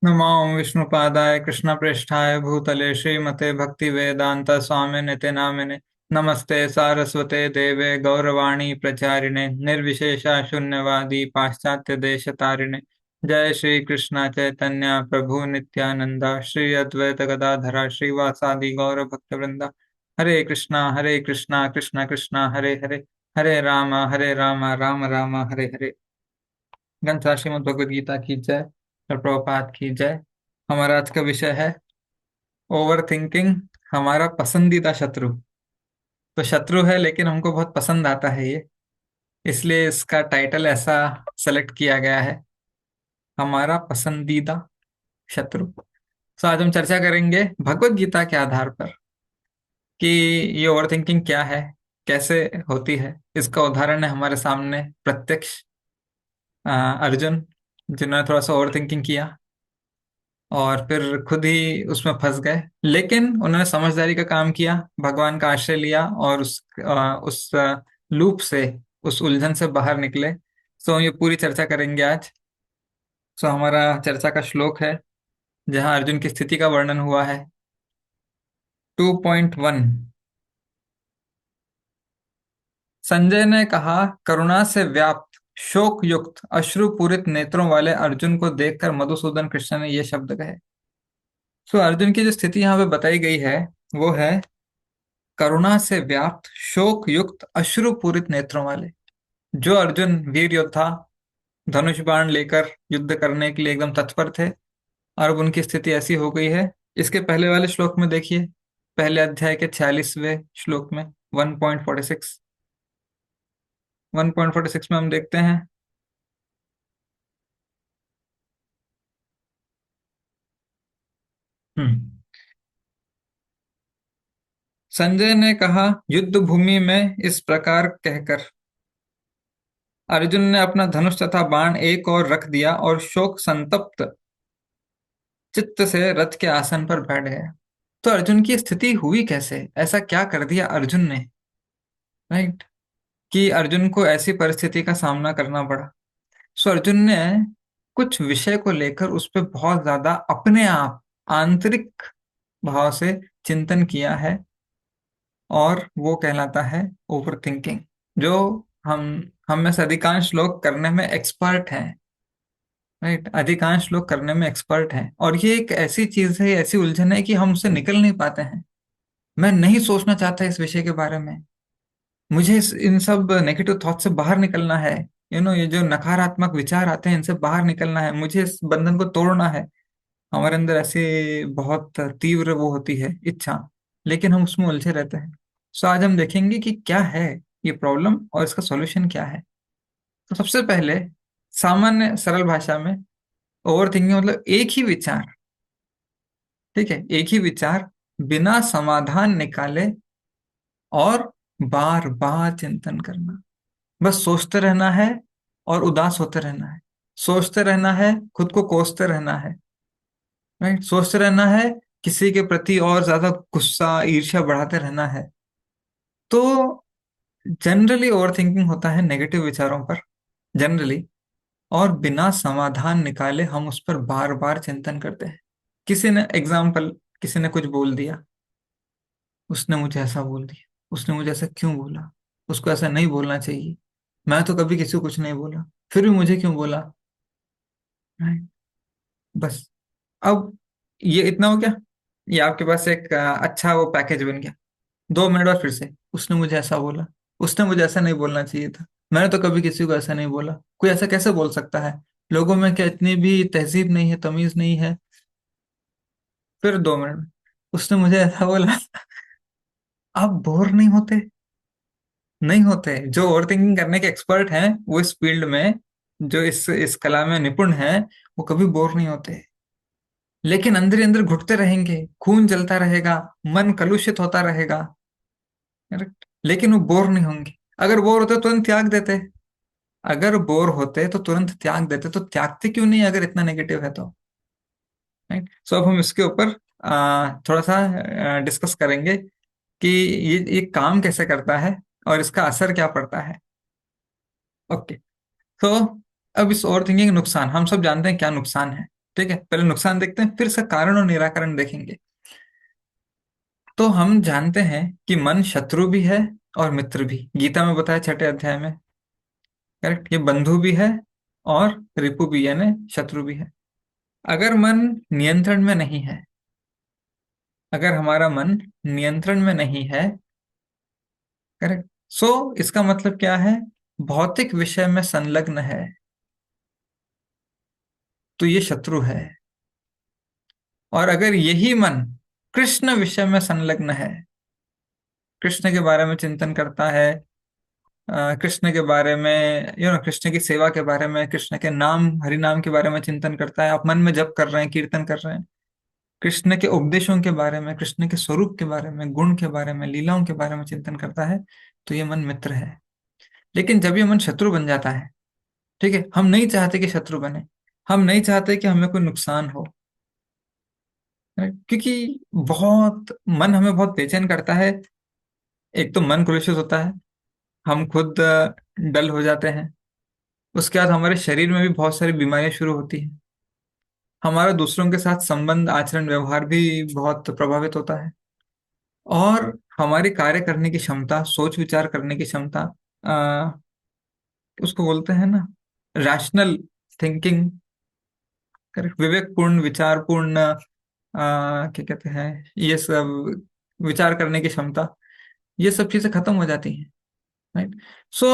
नमो विष्णुपादाय कृष्णप्रेष्ठाय भूतले श्रीमते भक्तिवेदांत स्वामिनिति नामिने। नमस्ते सारस्वते देवे गौरवाणी प्रचारिणे निर्विशेषा शून्यवादी पाश्चात्य देश तारिणे। जय श्री कृष्ण चैतन्य प्रभु नित्यानंदा श्री अद्वैत गदाधरा श्रीवासादि गौर भक्तवृंदा। हरे कृष्णा कृष्ण कृष्ण हरे हरे, हरे राम राम राम हरे हरे। ग्रंथ श्रीमद् भगवद गीता की जय और प्रभुपाद की जय। हमारा आज का विषय है ओवर थिंकिंग, हमारा पसंदीदा शत्रु। तो शत्रु है लेकिन हमको बहुत पसंद आता है ये, इसलिए इसका टाइटल ऐसा सेलेक्ट किया गया है, हमारा पसंदीदा शत्रु। तो आज हम चर्चा करेंगे भगवत गीता के आधार पर कि ये ओवर थिंकिंग क्या है, कैसे होती है। इसका उदाहरण है हमारे सामने प्रत्यक्ष अर्जुन, जिन्होंने थोड़ा सा ओवर थिंकिंग किया और फिर खुद ही उसमें फंस गए, लेकिन उन्होंने समझदारी का काम किया, भगवान का आश्रय लिया और उस लूप से, उस उलझन से बाहर निकले। सो ये पूरी चर्चा करेंगे आज। सो हमारा चर्चा का श्लोक है जहां अर्जुन की स्थिति का वर्णन हुआ है। 2.1। संजय ने कहा, करुणा से व्याप्त शोक युक्त अश्रुपूरित नेत्रों वाले अर्जुन को देखकर मधुसूदन कृष्ण ने ये शब्द कहे। सो अर्जुन की जो स्थिति यहाँ पे बताई गई है वो है करुणा से व्याप्त शोक युक्त अश्रुपूरित नेत्रों वाले। जो अर्जुन वीर योद्धा धनुष बाण लेकर युद्ध करने के लिए एकदम तत्पर थे, और अब उनकी स्थिति ऐसी हो गई है। इसके पहले वाले श्लोक में देखिए, पहले अध्याय के 46वें श्लोक में 1.46, 1.46 में हम देखते हैं, हम्म संजय ने कहा, युद्ध भूमि में इस प्रकार कहकर अर्जुन ने अपना धनुष तथा बाण एक और रख दिया और शोक संतप्त चित्त से रथ के आसन पर बैठ गया। तो अर्जुन की स्थिति हुई कैसे, ऐसा क्या कर दिया अर्जुन ने, राइट, कि अर्जुन को ऐसी परिस्थिति का सामना करना पड़ा। सो अर्जुन ने कुछ विषय को लेकर उस पर बहुत ज्यादा अपने आप आंतरिक भाव से चिंतन किया है, और वो कहलाता है ओवर थिंकिंग, जो हम हम में से अधिकांश लोग करने में एक्सपर्ट हैं, राइट, अधिकांश लोग करने में एक्सपर्ट हैं। और ये एक ऐसी चीज है, ऐसी उलझन है कि हम उससे निकल नहीं पाते हैं। मैं नहीं सोचना चाहता इस विषय के बारे में, मुझे इन सब नेगेटिव थॉट से बाहर निकलना है। ये जो नकारात्मक विचार आते हैं इनसे बाहर निकलना है, मुझे इस बंधन को तोड़ना है। हमारे अंदर ऐसी बहुत तीव्र वो होती है इच्छा, लेकिन हम उसमें उलझे रहते हैं। सो आज हम देखेंगे कि क्या है ये प्रॉब्लम और इसका सॉल्यूशन क्या है। तो सबसे पहले सामान्य सरल भाषा में ओवर थिंकिंग मतलब एक ही विचार, ठीक है, एक ही विचार बिना समाधान निकाले और बार बार चिंतन करना। बस सोचते रहना है और उदास होते रहना है, सोचते रहना है, खुद को कोसते रहना है, राइट, सोचते रहना है, किसी के प्रति और ज्यादा गुस्सा ईर्ष्या बढ़ाते रहना है। तो जनरली ओवर थिंकिंग होता है नेगेटिव विचारों पर, जनरली, और बिना समाधान निकाले हम उस पर बार बार चिंतन करते हैं। किसी ने एग्जाम्पल, किसी ने कुछ बोल दिया, उसने मुझे ऐसा बोल दिया, उसने मुझे ऐसा क्यों बोला, उसको ऐसा नहीं बोलना चाहिए, मैं तो कभी किसी को कुछ नहीं बोला, फिर भी मुझे क्यों बोला, right? बस, अब ये इतना हो गया, ये आपके पास एक अच्छा वो पैकेज बन गया। 2 मिनट बाद फिर से उसने मुझे ऐसा बोला, उसने मुझे ऐसा नहीं बोलना चाहिए था, मैंने तो कभी किसी को ऐसा नहीं बोला, कोई ऐसा कैसे बोल सकता है, लोगों में क्या इतनी भी तहजीब नहीं है, तमीज नहीं है। फिर 2 मिनट, उसने मुझे ऐसा बोला। आप बोर नहीं होते, नहीं होते। जो ओवर थिंकिंग करने के एक्सपर्ट हैं, वो इस फील्ड में, जो इस कला में निपुण हैं, वो कभी बोर नहीं होते, लेकिन अंदर ही अंदर घुटते रहेंगे, खून जलता रहेगा, मन कलुषित होता रहेगा, करेक्ट, लेकिन वो बोर नहीं होंगे। अगर बोर होते तो तुरंत त्याग देते, अगर बोर होते तो तुरंत त्याग देते, तो त्यागते क्यों नहीं अगर इतना नेगेटिव है तो, राइट। सो अब हम इसके ऊपर थोड़ा सा डिस्कस करेंगे कि ये काम कैसे करता है और इसका असर क्या पड़ता है। ओके, तो अब इस ओवर थिंकिंग नुकसान, हम सब जानते हैं क्या नुकसान है। ठीक है, पहले नुकसान देखते हैं, फिर इसका कारण और निराकरण देखेंगे। तो हम जानते हैं कि मन शत्रु भी है और मित्र भी, गीता में बताया 6 अध्याय में। करेक्ट, ये बंधु भी है और रिपु भी, यानी शत्रु भी है। अगर मन नियंत्रण में नहीं है, अगर हमारा मन नियंत्रण में नहीं है, करेक्ट, सो इसका मतलब क्या है? भौतिक विषय में संलग्न है, तो ये शत्रु है। और अगर यही मन कृष्ण विषय में संलग्न है, कृष्ण के बारे में चिंतन करता है, कृष्ण के बारे में, कृष्ण की सेवा के बारे में, कृष्ण के नाम, हरि नाम के बारे में चिंतन करता है, आप मन में जप कर रहे हैं, कीर्तन कर रहे हैं, कृष्ण के उपदेशों के बारे में, कृष्ण के स्वरूप के बारे में, गुण के बारे में, लीलाओं के बारे में चिंतन करता है, तो ये मन मित्र है। लेकिन जब ये मन शत्रु बन जाता है, ठीक है, हम नहीं चाहते कि शत्रु बने, हम नहीं चाहते कि हमें कोई नुकसान हो, क्योंकि बहुत मन हमें बहुत बेचैन करता है। एक तो मन कलुषित होता है, हम खुद डल हो जाते हैं, उसके बाद हमारे शरीर में भी बहुत सारी बीमारियां शुरू होती हैं, हमारा दूसरों के साथ संबंध, आचरण, व्यवहार भी बहुत प्रभावित होता है, और हमारी कार्य करने की क्षमता, सोच विचार करने की क्षमता, आ, उसको बोलते हैं ना, रैशनल थिंकिंग, करेक्ट, विवेकपूर्ण, विचारपूर्ण, क्या कहते हैं, ये सब विचार करने की क्षमता, ये सब चीजें खत्म हो जाती हैं। राइट। सो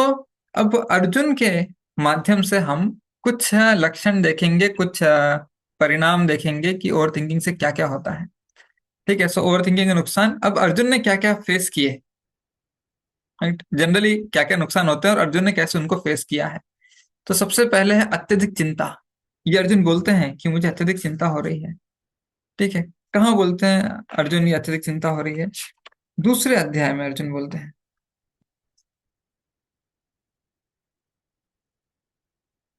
अब अर्जुन के माध्यम से हम कुछ लक्षण देखेंगे, कुछ परिणाम देखेंगे कि ओवर थिंकिंग से क्या क्या होता है। ठीक है, सो ओवर थिंकिंग के नुकसान, अब अर्जुन ने क्या क्या फेस किए, राइट, जनरली क्या क्या नुकसान होते हैं और अर्जुन ने कैसे उनको फेस किया है। तो सबसे पहले है अत्यधिक चिंता। ये अर्जुन बोलते हैं कि मुझे अत्यधिक चिंता हो रही है। ठीक है, कहाँ बोलते हैं अर्जुन ये अत्यधिक चिंता हो रही है? दूसरे अध्याय में अर्जुन बोलते हैं।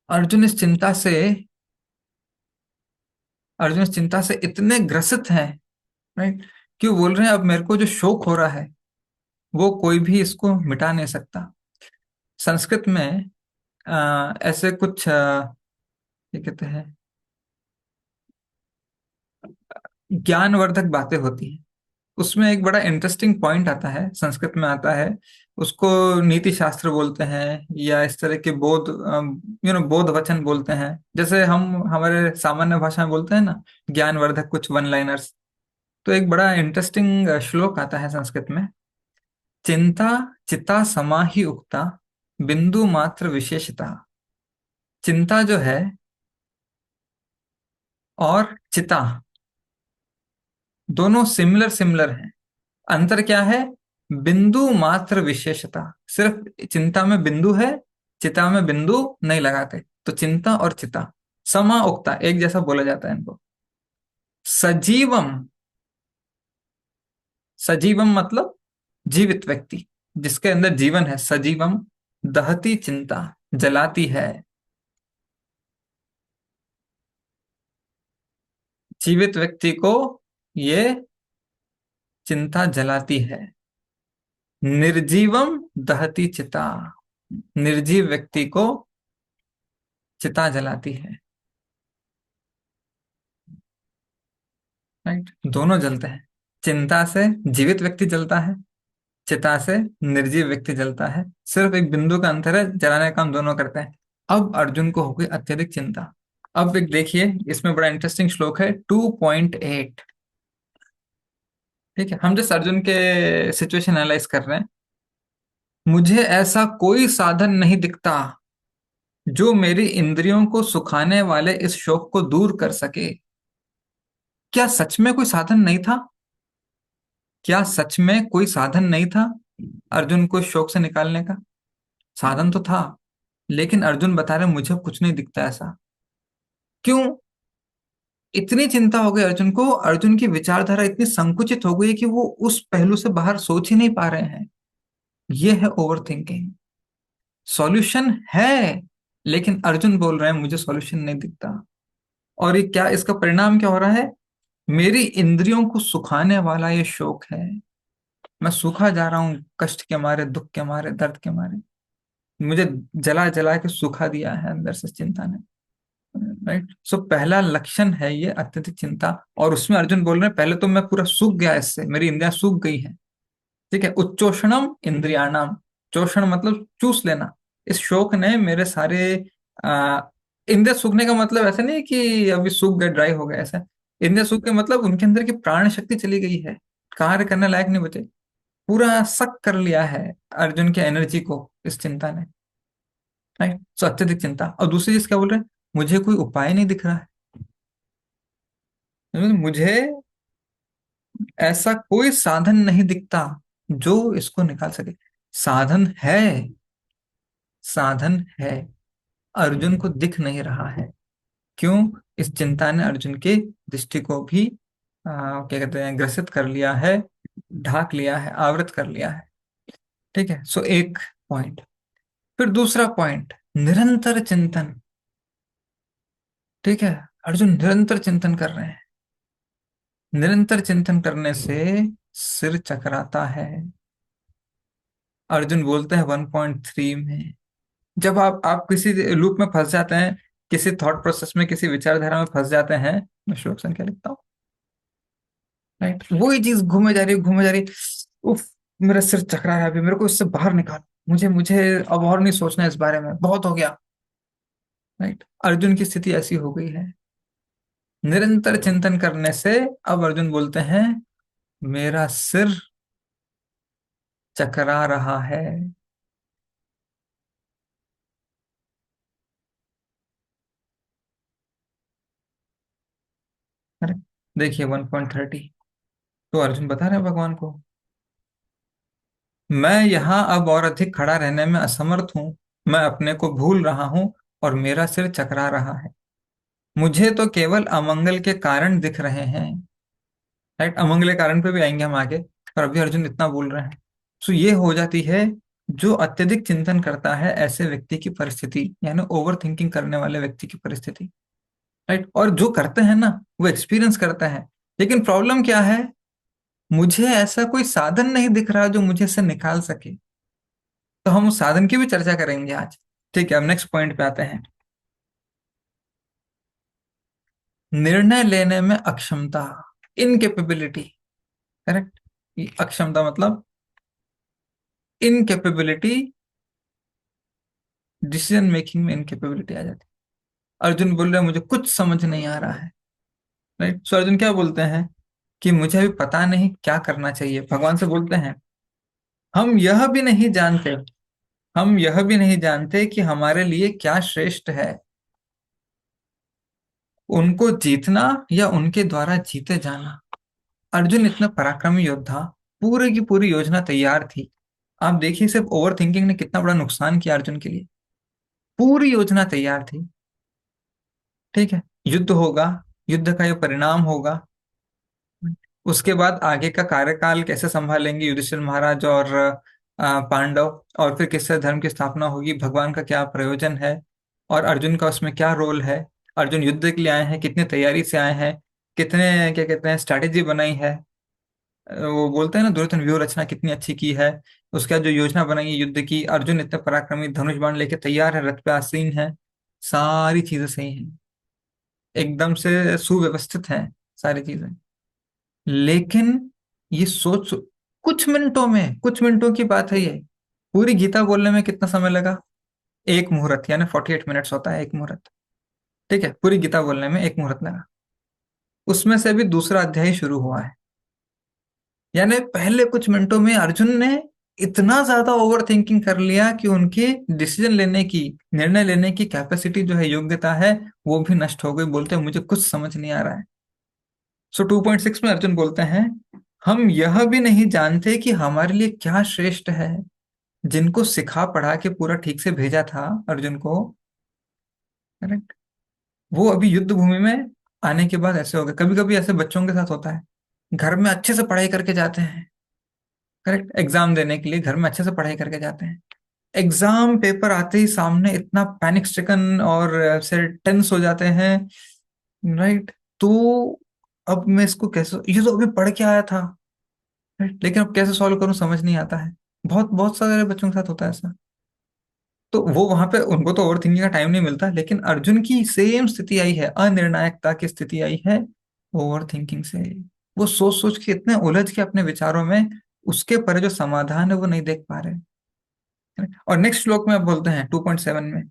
अर्जुन इस चिंता से अर्जुन इस चिंता से इतने ग्रसित हैं, राइट, कि वो बोल रहे हैं अब मेरे को जो शोक हो रहा है वो कोई भी इसको मिटा नहीं सकता। संस्कृत में ऐसे कुछ क्या कहते हैं, ज्ञानवर्धक बातें होती हैं। उसमें एक बड़ा इंटरेस्टिंग पॉइंट आता है, संस्कृत में आता है, उसको नीति शास्त्र बोलते हैं, या इस तरह के बोध, बोध वचन बोलते हैं, जैसे हम हमारे सामान्य भाषा में बोलते हैं ना, ज्ञानवर्धक कुछ वन लाइनर्स। तो एक बड़ा इंटरेस्टिंग श्लोक आता है संस्कृत में, चिंता चिता समाहि उक्ता, बिंदु मात्र विशेषता। चिंता जो है और चिता, दोनों सिमिलर सिमिलर हैं। अंतर क्या है? बिंदु मात्र विशेषता, सिर्फ चिंता में बिंदु है, चिता में बिंदु नहीं लगाते, तो चिंता और चिता समा उक्ता, एक जैसा बोला जाता है इनको। सजीवम, सजीवम मतलब जीवित व्यक्ति, जिसके अंदर जीवन है, सजीवम। दहती चिंता, जलाती है, जीवित व्यक्ति को ये चिंता जलाती है। निर्जीवम दहती चिता, निर्जीव व्यक्ति को चिता जलाती है। राइट, दोनों जलते हैं, चिंता से जीवित व्यक्ति जलता है, चिता से निर्जीव व्यक्ति जलता है, सिर्फ एक बिंदु का अंतर है, जलाने का काम दोनों करते हैं। अब अर्जुन को हो गई अत्यधिक चिंता। अब एक देखिए, इसमें बड़ा इंटरेस्टिंग श्लोक है 2.8। ठीक है, हम जिस अर्जुन के सिचुएशन एनालाइज कर रहे हैं, मुझे ऐसा कोई साधन नहीं दिखता जो मेरी इंद्रियों को सुखाने वाले इस शोक को दूर कर सके। क्या सच में कोई साधन नहीं था? क्या सच में कोई साधन नहीं था अर्जुन को शोक से निकालने का? साधन तो था, लेकिन अर्जुन बता रहे मुझे कुछ नहीं दिखता ऐसा। क्यों? इतनी चिंता हो गई अर्जुन को, अर्जुन की विचारधारा इतनी संकुचित हो गई कि वो उस पहलू से बाहर सोच ही नहीं पा रहे हैं। ये है ओवर थिंकिंग। सॉल्यूशन है, लेकिन अर्जुन बोल रहे हैं मुझे सॉल्यूशन नहीं दिखता। और ये क्या, इसका परिणाम क्या हो रहा है? मेरी इंद्रियों को सुखाने वाला ये शोक है, मैं सूखा जा रहा हूं, कष्ट के मारे, दुख के मारे, दर्द के मारे। मुझे जला जला के सुखा दिया है अंदर से चिंता ने। राइट। सो पहला लक्षण है ये अत्यधिक चिंता। और उसमें अर्जुन बोल रहे हैं पहले तो मैं पूरा सूख गया, इससे मेरी इंद्रियां सूख गई हैं। ठीक है, उच्चोषणम इंद्रियाणाम। चोषण मतलब चूस लेना। इस शोक ने मेरे सारे आ, इंद्रिय सूखने का मतलब ऐसा नहीं कि अभी सूख गए, ड्राई हो गए, ऐसा। इंद्रिय सूख के मतलब उनके अंदर की प्राण शक्ति चली गई है, कार्य करने लायक नहीं बचे। पूरा सक कर लिया है अर्जुन के एनर्जी को इस चिंता ने। राइट। सो अत्यधिक चिंता। और दूसरी चीज क्या बोल रहे हैं, मुझे कोई उपाय नहीं दिख रहा है। मुझे ऐसा कोई साधन नहीं दिखता जो इसको निकाल सके। साधन है, साधन है, अर्जुन को दिख नहीं रहा है। क्यों? इस चिंता ने अर्जुन के दृष्टि को भी क्या कहते हैं, ग्रसित कर लिया है, ढाक लिया है, आवृत कर लिया है। ठीक है, सो एक पॉइंट। फिर दूसरा पॉइंट, निरंतर चिंतन। ठीक है, अर्जुन निरंतर चिंतन कर रहे हैं। निरंतर चिंतन करने से सिर चकराता है। अर्जुन बोलते हैं 1.3 में, जब आप किसी लूप में फंस जाते हैं, किसी थॉट प्रोसेस में, किसी विचारधारा में फंस जाते हैं। मैं श्लोक संख्या लिखता हूँ। राइट, वही चीज घूमे जा रही है, घूमे जा रही है। उफ, मेरा सिर चकरा रहा है, अभी मेरे को इससे बाहर निकाल। मुझे मुझे अब और नहीं सोचना इस बारे में, बहुत हो गया। राइट, अर्जुन की स्थिति ऐसी हो गई है। निरंतर चिंतन करने से अब अर्जुन बोलते हैं मेरा सिर चकरा रहा है। करेक्ट। देखिए 1.30। तो अर्जुन बता रहे हैं भगवान को, मैं यहाँ अब और अधिक खड़ा रहने में असमर्थ हूँ। मैं अपने को भूल रहा हूँ और मेरा सिर चकरा रहा है। मुझे तो केवल अमंगल के कारण दिख रहे हैं। राइट, अमंगल के कारण पे भी आएंगे हम आगे। और अभी अर्जुन इतना बोल रहे हैं। सो ये हो जाती है जो अत्यधिक चिंतन करता है ऐसे व्यक्ति की परिस्थिति, यानी ओवर थिंकिंग करने वाले व्यक्ति की परिस्थिति। राइट, और जो करते हैं ना वो एक्सपीरियंस करते हैं। लेकिन प्रॉब्लम क्या है, मुझे ऐसा कोई साधन नहीं दिख रहा जो मुझे इससे निकाल सके। तो हम उस साधन की भी चर्चा करेंगे आज। ठीक है, अब नेक्स्ट पॉइंट पे आते हैं। निर्णय लेने में अक्षमता, इनकेपेबिलिटी। करेक्ट। अक्षमता मतलब इनकेपेबिलिटी, डिसीजन मेकिंग में इनकेपेबिलिटी आ जाती है। अर्जुन बोल रहे हैं मुझे कुछ समझ नहीं आ रहा है। राइट, सो अर्जुन क्या बोलते हैं कि मुझे अभी पता नहीं क्या करना चाहिए। भगवान से बोलते हैं हम यह भी नहीं जानते, हम यह भी नहीं जानते कि हमारे लिए क्या श्रेष्ठ है, उनको जीतना या उनके द्वारा जीते जाना। अर्जुन इतना पराक्रमी योद्धा, पूरी की पूरी योजना तैयार थी। आप देखिए सिर्फ ओवर थिंकिंग ने कितना बड़ा नुकसान किया अर्जुन के लिए। पूरी योजना तैयार थी। ठीक है, युद्ध होगा, युद्ध का ये परिणाम होगा। उसके बाद आगे का कार्यकाल कैसे संभालेंगे युधिष्ठिर महाराज और पांडव, और फिर किससे धर्म की स्थापना होगी, भगवान का क्या प्रयोजन है, और अर्जुन का उसमें क्या रोल है। अर्जुन युद्ध के लिए आए हैं, कितनी तैयारी से आए हैं, कितने क्या कहते हैं स्ट्रैटेजी बनाई है। वो बोलते हैं ना दुर्योधन व्यूह रचना कितनी अच्छी की है। उसके बाद जो योजना बनाई है युद्ध की, अर्जुन इतने पराक्रमी धनुष बाण लेके तैयार है, रथ पे आसीन है। सारी चीजें सही हैं, एकदम से सुव्यवस्थित हैं सारी चीजें। लेकिन ये सोच, कुछ मिनटों की बात है ये। पूरी गीता बोलने में कितना समय लगा? एक मुहूर्त, यानी 48 मिनट्स होता है एक मुहूर्त। ठीक है, पूरी गीता बोलने में एक मुहूर्त लगा। उसमें से भी दूसरा अध्याय शुरू हुआ है। यानी पहले कुछ मिनटों में अर्जुन ने इतना ज्यादा ओवर थिंकिंग कर लिया कि उनकी डिसीजन लेने की, निर्णय लेने की कैपेसिटी जो है, योग्यता है, वो भी नष्ट हो गई। बोलते हैं मुझे कुछ समझ नहीं आ रहा है। सो 2.6 में अर्जुन बोलते हैं हम यह भी नहीं जानते कि हमारे लिए क्या श्रेष्ठ है। जिनको सिखा पढ़ा के पूरा ठीक से भेजा था अर्जुन को, करेक्ट, वो अभी युद्ध भूमि में आने के बाद ऐसे हो गए। कभी कभी ऐसे बच्चों के साथ होता है, घर में अच्छे से पढ़ाई करके जाते हैं, करेक्ट, एग्जाम देने के लिए घर में अच्छे से पढ़ाई करके जाते हैं। एग्जाम पेपर आते ही सामने इतना पैनिक स्ट्रिकन और ऐसे टेंस हो जाते हैं। राइट, तो अब मैं इसको कैसे, ये तो अभी पढ़ के आया था, राइट, लेकिन अब कैसे सॉल्व करूं समझ नहीं आता है। बहुत बहुत सारे बच्चों के साथ होता है ऐसा। तो वो वहां पे उनको तो ओवर थिंकिंग का टाइम नहीं मिलता, लेकिन अर्जुन की सेम स्थिति आई है, अनिर्णायकता की स्थिति आई है ओवर थिंकिंग से। वो सोच सोच के इतने उलझ के अपने विचारों में, उसके पर जो समाधान है वो नहीं देख पा रहे। और नेक्स्ट श्लोक में अब बोलते हैं 2.7 में,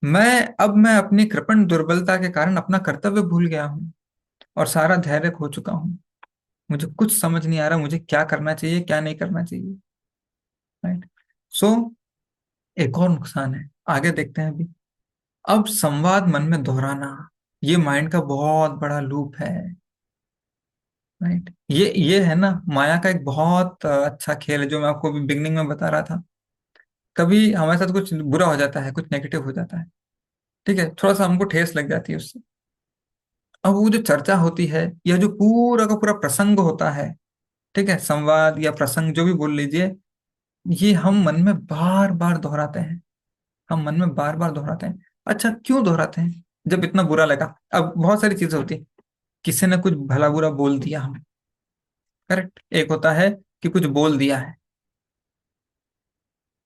मैं अपनी कृपण दुर्बलता के कारण अपना कर्तव्य भूल गया हूँ और सारा धैर्य खो चुका हूँ। मुझे कुछ समझ नहीं आ रहा, मुझे क्या करना चाहिए क्या नहीं करना चाहिए। राइट। सो एक और नुकसान है, आगे देखते हैं अभी। अब संवाद मन में दोहराना, ये माइंड का बहुत बड़ा लूप है। राइट। ये है ना माया का एक बहुत अच्छा खेल है, जो मैं आपको बिगनिंग में बता रहा था। कभी हमारे साथ कुछ बुरा हो जाता है, कुछ नेगेटिव हो जाता है, ठीक है, थोड़ा सा हमको ठेस लग जाती है उससे। अब वो जो चर्चा होती है, या जो पूरा का पूरा प्रसंग होता है, ठीक है, संवाद या प्रसंग जो भी बोल लीजिए, ये हम मन में बार बार दोहराते हैं। हम मन में बार बार दोहराते हैं। अच्छा, क्यों दोहराते हैं? जब इतना बुरा लगा, अब बहुत सारी चीजें होती है। किसी ने कुछ भला बुरा बोल दिया हमें, करेक्ट, एक होता है कि कुछ बोल दिया है,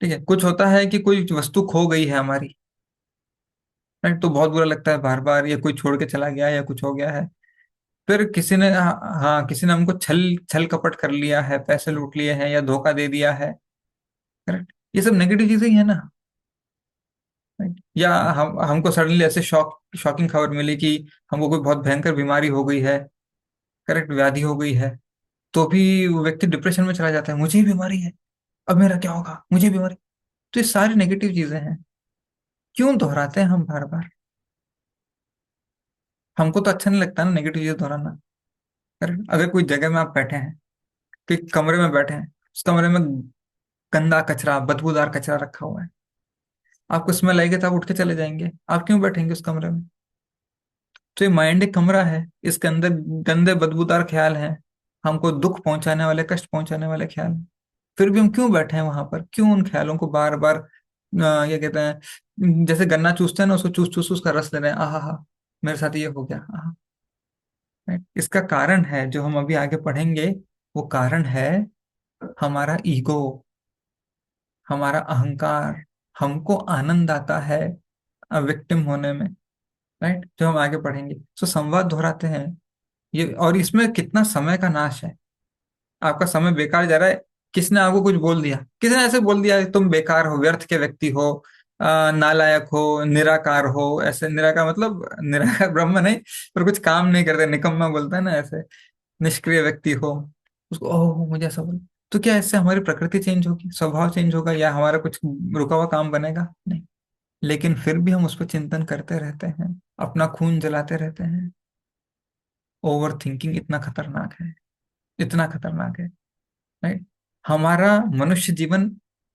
ठीक है, कुछ होता है कि कोई वस्तु खो गई है हमारी, राइट, तो बहुत बुरा लगता है बार बार, या कोई छोड़ के चला गया या कुछ हो गया है। फिर किसी ने, हाँ, किसी ने हमको छल छल कपट कर लिया है, पैसे लूट लिए हैं या धोखा दे दिया है, करेक्ट, ये सब नेगेटिव चीजें ही है ना। right? या हम हमको सडनली ऐसे शॉकिंग खबर मिली कि हमको कोई बहुत भयंकर बीमारी हो गई है, करेक्ट, व्याधि हो गई है, तो भी वो व्यक्ति डिप्रेशन में चला जाता है, मुझे ही बीमारी है, अब मेरा क्या होगा, मुझे बीमारी। तो ये सारी नेगेटिव चीजें हैं। क्यों दोहराते हैं हम बार बार? हमको तो अच्छा नहीं लगता ना नेगेटिव चीजें दोहराना। करेक्ट। अगर कोई जगह में आप बैठे हैं, कि कमरे में बैठे हैं, उस कमरे में गंदा कचरा, बदबूदार कचरा रखा हुआ है, आपको स्मेल आएगी तो आप उठ के चले जाएंगे, आप क्यों बैठेंगे उस कमरे में? तो ये माइंड एक कमरा है, इसके अंदर गंदे बदबूदार ख्याल हैं, हमको दुख पहुंचाने वाले, कष्ट पहुंचाने वाले ख्याल। फिर भी हम क्यों बैठे हैं वहां पर? क्यों उन ख्यालों को बार बार, ये कहते हैं, जैसे गन्ना चूसते हैं ना, उसको चूस चूस उसका रस ले रहे हैं, आहा हा, मेरे साथ ये हो गया, आहा। right? इसका कारण है जो हम अभी आगे पढ़ेंगे, वो कारण है हमारा ईगो, हमारा अहंकार। हमको आनंद आता है विक्टिम होने में, राइट, जो हम आगे पढ़ेंगे। सो संवाद दोहराते हैं ये, और इसमें कितना समय का नाश है, आपका समय बेकार जा रहा है। किसने आपको कुछ बोल दिया, किसने ऐसे बोल दिया तुम बेकार हो, व्यर्थ के व्यक्ति हो, नालायक हो, निराकार हो, ऐसे, निराकार मतलब निराकार ब्रह्म नहीं, पर कुछ काम नहीं करते, निकम्मा बोलता है ना ऐसे, निष्क्रिय व्यक्ति हो, उसको ओह मुझे ऐसा बोल। तो क्या इससे हमारी प्रकृति चेंज होगी, स्वभाव चेंज होगा, या हमारा कुछ रुका हुआ काम बनेगा? नहीं। लेकिन फिर भी हम उस पर चिंतन करते रहते हैं, अपना खून जलाते रहते हैं। ओवर थिंकिंग इतना खतरनाक है, इतना खतरनाक है, राइट। हमारा मनुष्य जीवन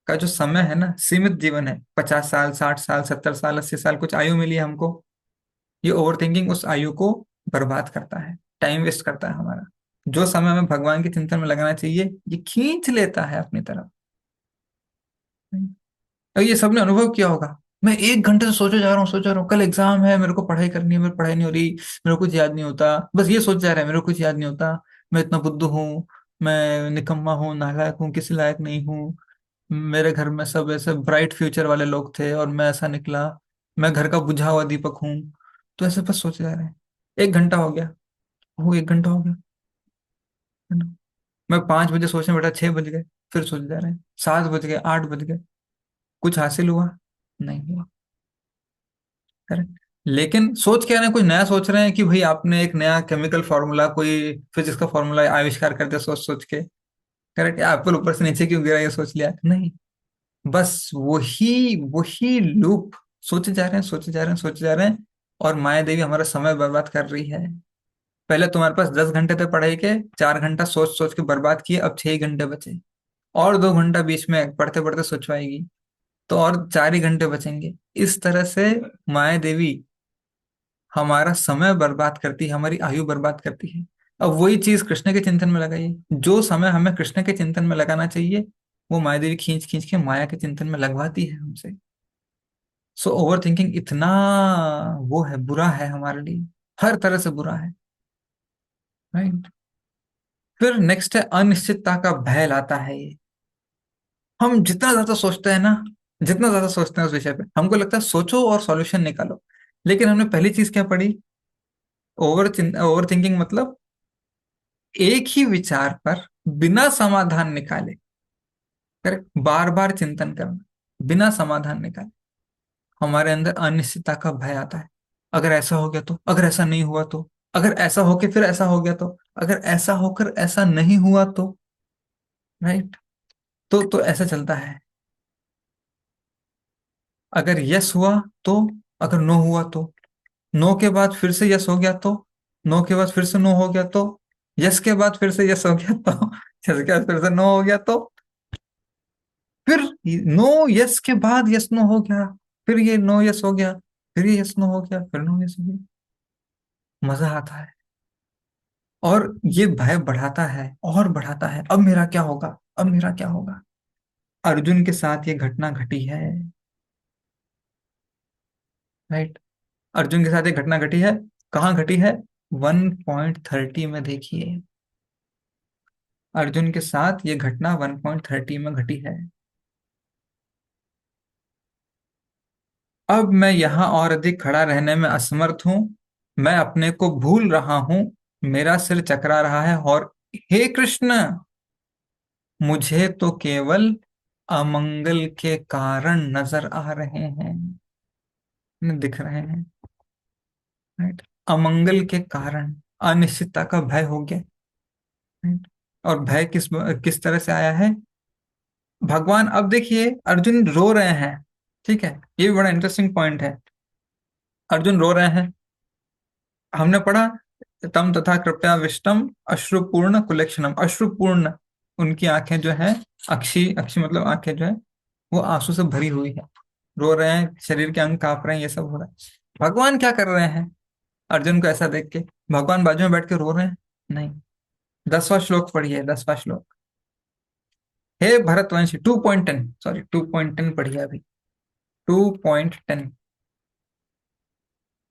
का जो समय है ना, सीमित जीवन है, 50 साल, 60 साल, 70 साल, 80 साल, कुछ आयु मिली है हमको। ये ओवर थिंकिंग उस आयु को बर्बाद करता है, टाइम वेस्ट करता है हमारा। जो समय हमें भगवान के चिंतन में लगाना चाहिए, ये खींच लेता है अपनी तरफ। और ये सबने अनुभव किया होगा। मैं 1 घंटे से सोचे जा रहा हूँ, सोचा रहा हूँ, कल एग्जाम है, मेरे को पढ़ाई करनी है, मेरे को पढ़ाई नहीं हो रही, मेरे को कुछ याद नहीं होता, बस ये सोच जा रहा है, मेरे को कुछ याद नहीं होता, मैं इतना बुद्धू हूँ, मैं निकम्मा हूँ, नालायक हूँ, किसी लायक नहीं हूँ, मेरे घर में सब ऐसे ब्राइट फ्यूचर वाले लोग थे और मैं ऐसा निकला, मैं घर का बुझा हुआ दीपक हूँ। तो ऐसे बस सोचे जा रहे हैं। 1 घंटा हो गया, वो 1 घंटा हो गया, है ना। मैं 5 बजे सोचने बैठा, 6 बज गए, फिर सोचे जा रहे हैं, 7 बज गए, 8 बज गए, कुछ हासिल हुआ? नहीं हुआ। करेक्ट। लेकिन सोच क्या रहे हैं, कुछ नया सोच रहे हैं कि भाई आपने एक नया केमिकल फार्मूला, कोई फिजिक्स का फार्मूला आविष्कार कर दिया सोच सोच के, करेक्ट, एप्पल ऊपर से नीचे क्यों गिरा ये सोच लिया, नहीं। बस वही वही लूप, सोचे जा रहे हैं, सोचे जा रहे हैं, सोचे जा रहे हैं, और माया देवी हमारा समय बर्बाद कर रही है। पहले तुम्हारे पास 10 घंटे थे पढ़ाई के, 4 घंटा सोच सोच के बर्बाद किए, अब 6 घंटे बचे, और 2 घंटा बीच में पढ़ते पढ़ते सोचवाएगी, तो और 4 ही घंटे बचेंगे। इस तरह से माया देवी हमारा समय बर्बाद करती है, हमारी आयु बर्बाद करती है। अब वही चीज कृष्ण के चिंतन में लगाइए, जो समय हमें कृष्ण के चिंतन में लगाना चाहिए, वो माया देवी खींच खींच के माया के चिंतन में लगवाती है हमसे। सो ओवर थिंकिंग इतना, वो है, बुरा है हमारे लिए, हर तरह से बुरा है, राइट। फिर नेक्स्ट है अनिश्चितता का भय लाता है ये। हम जितना ज्यादा सोचते हैं ना, जितना ज्यादा सोचते हैं उस विषय पे हमको लगता है सोचो और सॉल्यूशन निकालो। लेकिन हमने पहली चीज क्या पढ़ी? ओवर थिंकिंग मतलब एक ही विचार पर बिना समाधान निकाले, करेक्ट, बार बार चिंतन करना बिना समाधान निकाले। हमारे अंदर अनिश्चितता का भय आता है। अगर ऐसा हो गया तो, अगर ऐसा नहीं हुआ तो, अगर ऐसा होके फिर ऐसा हो गया तो, अगर ऐसा होकर ऐसा नहीं हुआ तो, राइट। तो ऐसा चलता है। अगर यस हुआ तो, अगर नो हुआ तो, नो के बाद फिर से यस हो गया तो, नो के बाद फिर से नो हो गया तो, यस के बाद फिर से यस हो गया तो, यस के बाद फिर से नो हो गया तो, फिर नो यस के बाद यस नो हो गया, फिर ये नो यस हो गया, फिर ये यस नो हो गया, फिर नो यस हो गया। मजा आता है। और ये भय बढ़ाता है और बढ़ाता है, अब मेरा क्या होगा, अब मेरा क्या होगा। अर्जुन के साथ ये घटना घटी है, राइट। अर्जुन के साथ ये घटना घटी है। कहाँ घटी है? 1.30 में देखिए। अर्जुन के साथ ये घटना 1.30 में घटी है। अब मैं यहाँ और अधिक खड़ा रहने में असमर्थ हूँ। मैं अपने को भूल रहा हूँ। मेरा सिर चकरा रहा है और हे कृष्ण, मुझे तो केवल अमंगल के कारण नजर आ रहे हैं, दिख रहे हैं, राइट। अमंगल के कारण अनिश्चितता का भय हो गया, राइट। और भय किस किस तरह से आया है? भगवान, अब देखिए अर्जुन रो रहे हैं, ठीक है, ये भी बड़ा इंटरेस्टिंग पॉइंट है। अर्जुन रो रहे हैं। हमने पढ़ा तम तथा कृपया विष्टम अश्रुपूर्ण कुलेक्षणम, अश्रुपूर्ण, उनकी आंखें जो है, अक्षी अक्षी मतलब आंखें जो है वो आंसू से भरी हुई है, रो रहे हैं, शरीर के अंग कांप रहे हैं, ये सब हो रहा है। भगवान क्या कर रहे हैं अर्जुन को ऐसा देख के? भगवान बाजू में बैठ के रो रहे हैं? नहीं। 10वां श्लोक पढ़िए, 10वां श्लोक। हे भरतवंशी, 2.10, सॉरी 2.10 पढ़िए अभी, 2.10।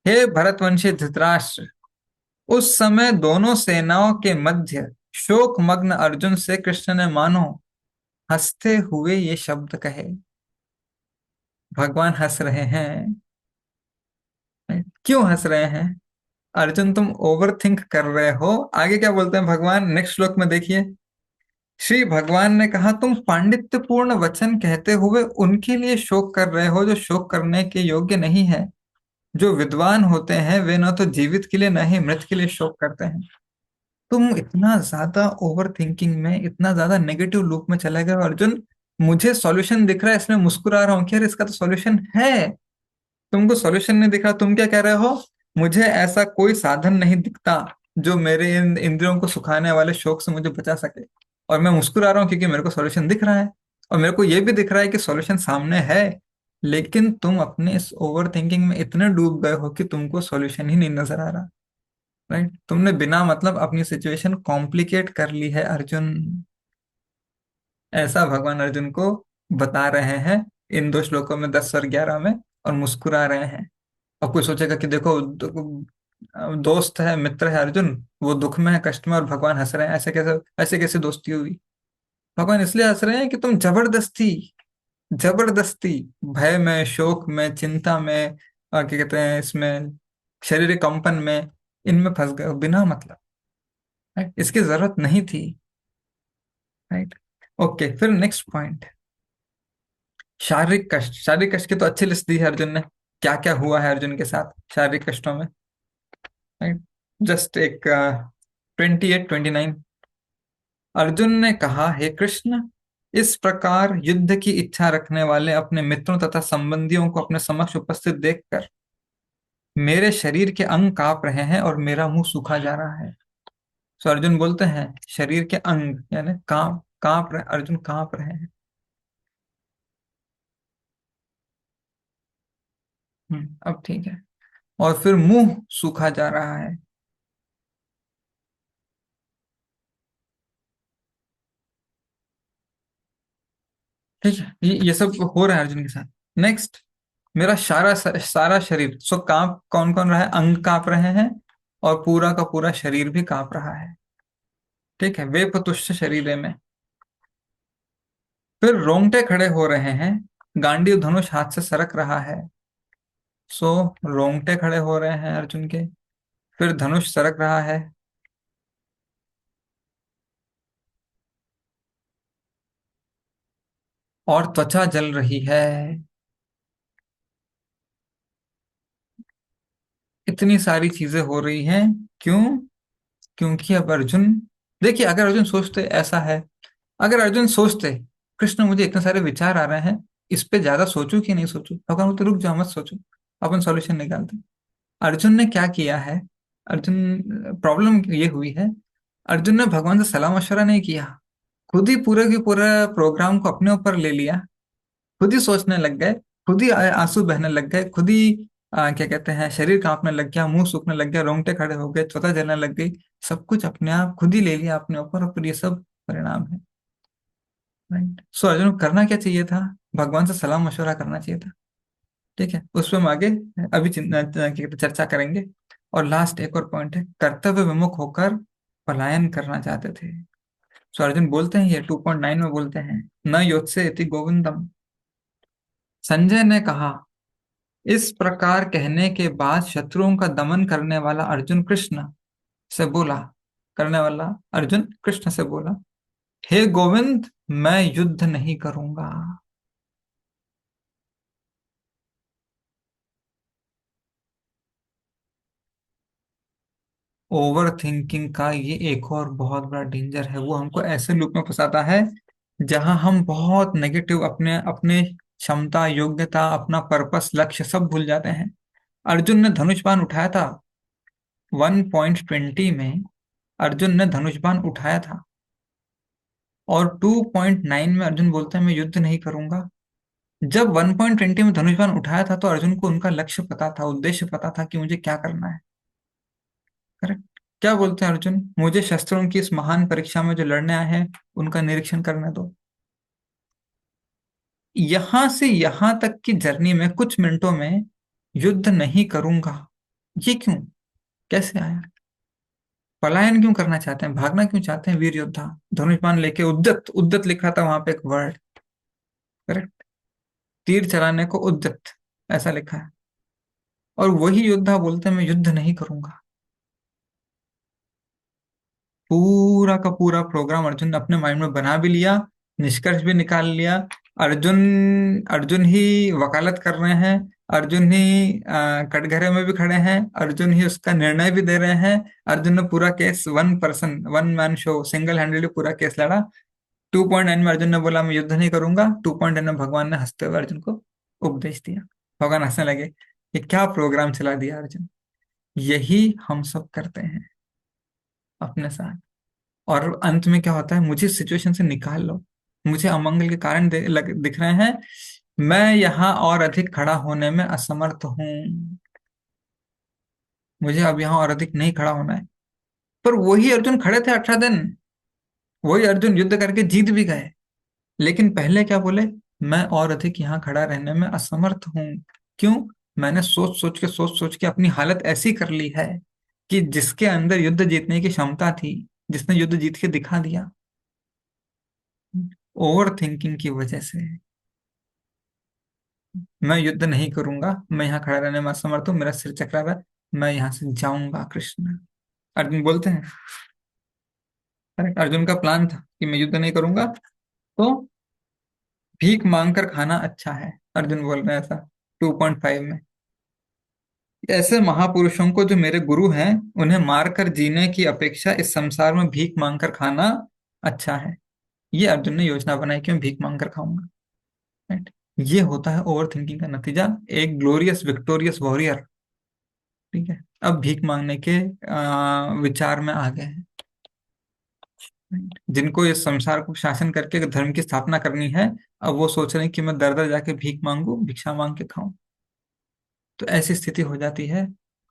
हे भरतवंशी धृतराष्ट्र, उस समय दोनों सेनाओं के मध्य शोक मग्न अर्जुन से कृष्ण ने मानो हंसते हुए ये शब्द कहे। भगवान हंस रहे हैं। क्यों हंस रहे हैं? अर्जुन तुम ओवर थिंक कर रहे हो। आगे क्या बोलते हैं भगवान, नेक्स्ट श्लोक में देखिए। श्री भगवान ने कहा, तुम पांडित्यपूर्ण वचन कहते हुए उनके लिए शोक कर रहे हो जो शोक करने के योग्य नहीं है। जो विद्वान होते हैं वे न तो जीवित के लिए न ही मृत के लिए शोक करते हैं। तुम इतना ज्यादा ओवर थिंकिंग में, इतना ज्यादा नेगेटिव लूप में चले गए हो अर्जुन। मुझे सॉल्यूशन दिख रहा है, इसमें मुस्कुरा रहा हूँ कि यार इसका तो सॉल्यूशन है। तुमको सॉल्यूशन नहीं दिख रहा, तुम क्या कह रहे हो? मुझे ऐसा कोई साधन नहीं दिखता जो मेरे इन इंद्रियों को सुखाने वाले शौक से मुझे बचा सके। और मैं मुस्कुरा रहा हूँ क्योंकि मेरे को सॉल्यूशन दिख रहा है। और मेरे को ये भी दिख रहा है कि सॉल्यूशन सामने है। लेकिन तुम अपने इस ओवर थिंकिंग में इतने डूब गए हो कि तुमको सॉल्यूशन ही नहीं नजर आ रहा, राइट। तुमने बिना मतलब अपनी सिचुएशन कॉम्प्लिकेट कर ली है अर्जुन। ऐसा भगवान अर्जुन को बता रहे हैं इन दो श्लोकों में, 10 और 11 में, और मुस्कुरा रहे हैं। अब कोई सोचेगा कि देखो दोस्त है, मित्र है अर्जुन, वो दुख में है, कष्ट में, और भगवान हंस रहे हैं, ऐसे कैसे दोस्ती हुई? भगवान इसलिए हंस रहे हैं कि तुम जबरदस्ती, जबरदस्ती भय में, शोक में, चिंता में, और क्या कहते हैं इसमें, शारीरिक कंपन में, इनमें फंस गए हो बिना मतलब, राइट। इसकी जरूरत नहीं थी, राइट। ओके, फिर नेक्स्ट पॉइंट, शारीरिक कष्ट। शारीरिक कष्ट की तो अच्छी लिस्ट दी है अर्जुन ने, क्या क्या हुआ है अर्जुन के साथ शारीरिक कष्टों में, राइट। जस्ट एक 28-29। अर्जुन ने कहा, हे कृष्ण, इस प्रकार युद्ध की इच्छा रखने वाले अपने मित्रों तथा संबंधियों को अपने समक्ष उपस्थित देखकर मेरे शरीर के अंग कांप रहे हैं और मेरा मुंह सूखा जा रहा है। सो अर्जुन बोलते हैं शरीर के अंग यानी कांप कांप रहे, अर्जुन कांप रहे हैं। अब ठीक है। और फिर मुंह सूखा जा रहा है। ठीक है, ये सब हो रहा है अर्जुन के साथ। नेक्स्ट, मेरा सारा सारा शरीर, सो कांप कौन कौन रहा है? अंग कांप रहे हैं और पूरा का पूरा शरीर भी कांप रहा है, ठीक है, वे तुष्ट शरीर में। फिर रोंगटे खड़े हो रहे हैं, गांडीव धनुष हाथ से सरक रहा है। सो रोंगटे खड़े हो रहे हैं अर्जुन के। फिर धनुष सरक रहा है। और त्वचा जल रही है। इतनी सारी चीजें हो रही हैं। क्यों? क्योंकि अब अर्जुन, देखिए अगर अर्जुन सोचते ऐसा है, अगर अर्जुन सोचते कृष्ण मुझे इतने सारे विचार आ रहे हैं, इस पे ज्यादा सोचूं कि नहीं सोचूं, भगवान बोलते रुक जाओ मत सोचो, अपन सॉल्यूशन निकालते हैं। अर्जुन ने क्या किया है? अर्जुन, प्रॉब्लम ये हुई है, अर्जुन ने भगवान से सलाह मशवरा नहीं किया। खुद ही पूरे के पूरे प्रोग्राम को अपने ऊपर ले लिया। खुद ही सोचने लग गए। खुद ही आंसू बहने लग गए। खुद ही क्या कहते हैं, शरीर कांपने लग गया, मुंह सूखने लग गया, रोंगटे खड़े हो गए, त्वचा जलने लग गई। सब कुछ अपने आप खुद ही ले लिया अपने ऊपर, और फिर ये सब परिणाम है। राइट। सो अर्जुन को करना क्या चाहिए था? भगवान से सलाह मशवरा करना चाहिए था। ठीक है, उस पर हम आगे अभी क्या कहते हैं, चर्चा करेंगे। और लास्ट एक और पॉइंट है, कर्तव्य विमुख होकर पलायन करना चाहते थे। सो अर्जुन बोलते हैं, ये 2.9 में बोलते हैं, न योत्से इति गोविंदम। संजय ने कहा, इस प्रकार कहने के बाद शत्रुओं का दमन करने वाला अर्जुन कृष्ण से बोला, करने वाला अर्जुन कृष्ण से बोला, हे गोविंद, मैं युद्ध नहीं करूंगा। ओवर थिंकिंग का ये एक और बहुत बड़ा डेंजर है, वो हमको ऐसे लूप में फंसाता है जहां हम बहुत नेगेटिव, अपने अपने क्षमता, योग्यता, अपना पर्पस, लक्ष्य सब भूल जाते हैं। अर्जुन ने धनुष बाण उठाया था 1.20 में। अर्जुन ने धनुष बाण उठाया था, और 2.9 में अर्जुन बोलता है मैं युद्ध नहीं करूंगा। जब 1.20 में धनुष बाण उठाया था तो अर्जुन को उनका लक्ष्य पता था, उद्देश्य पता था कि मुझे क्या करना है। करेक्ट। क्या बोलते हैं अर्जुन, मुझे शस्त्रों की इस महान परीक्षा में जो लड़ने आए हैं उनका निरीक्षण करने दो। यहां से यहां तक की जर्नी में कुछ मिनटों में युद्ध नहीं करूंगा, ये क्यों, कैसे आया? पलायन क्यों करना चाहते हैं, भागना क्यों चाहते हैं वीर योद्धा? धनुष बाण लेके उद्यत, उद्यत लिखा था वहां पे एक वर्ड। करेक्ट। तीर चलाने को उद्यत ऐसा लिखा है। और वही योद्धा बोलते हैं मैं युद्ध नहीं करूंगा। पूरा का पूरा प्रोग्राम अर्जुन ने अपने माइंड में बना भी लिया, निष्कर्ष भी निकाल लिया। अर्जुन, अर्जुन ही वकालत कर रहे हैं। अर्जुन ही कटघरे में भी खड़े हैं। अर्जुन ही उसका निर्णय भी दे रहे हैं। अर्जुन ने पूरा case, one person one man show, single handedly पूरा केस लड़ा। 2.9 में अर्जुन ने बोला मैं युद्ध नहीं करूंगा। 2.9 में भगवान ने हंसते हुए अर्जुन को उपदेश दिया। भगवान हंसने लगे, ये क्या प्रोग्राम चला दिया अर्जुन। यही हम सब करते हैं अपने साथ। और अंत में क्या होता है, मुझे सिचुएशन से निकाल लो, मुझे अमंगल के कारण दिख रहे हैं, मैं यहाँ और अधिक खड़ा होने में असमर्थ हूँ, मुझे अब यहाँ और अधिक नहीं खड़ा होना है। पर वही अर्जुन खड़े थे 18 दिन, वही अर्जुन युद्ध करके जीत भी गए। लेकिन पहले क्या बोले, मैं और अधिक यहाँ खड़ा रहने में असमर्थ हूँ। क्यों? मैंने सोच सोच के अपनी हालत ऐसी कर ली है कि जिसके अंदर युद्ध जीतने की क्षमता थी, जिसने युद्ध जीत के दिखा दिया, ओवर थिंकिंग की वजह से मैं युद्ध नहीं करूंगा, मैं यहाँ खड़ा रहने में असमर्थ हूँ, मेरा सिर चकरा रहा है, मैं यहाँ से जाऊंगा कृष्ण। अर्जुन बोलते हैं। करेक्ट। अर्जुन का प्लान था कि मैं युद्ध नहीं करूंगा, तो भीख मांग कर खाना अच्छा है, अर्जुन बोल रहे हैं ऐसा 2.5 में। ऐसे महापुरुषों को जो मेरे गुरु हैं, उन्हें मारकर जीने की अपेक्षा इस संसार में भीख मांग कर खाना अच्छा है। ये अर्जुन ने योजना बनाई कि मैं भीख मांग कर खाऊंगा। राइट। ये होता है ओवर थिंकिंग का नतीजा, एक ग्लोरियस विक्टोरियस वॉरियर। ठीक है, अब भीख मांगने के विचार में आ गए हैं। जिनको इस संसार को शासन करके धर्म की स्थापना करनी है, अब वो सोच रहे हैं कि मैं दर दर जाके भीख मांगू, भिक्षा मांग के खाऊं। तो ऐसी स्थिति हो जाती है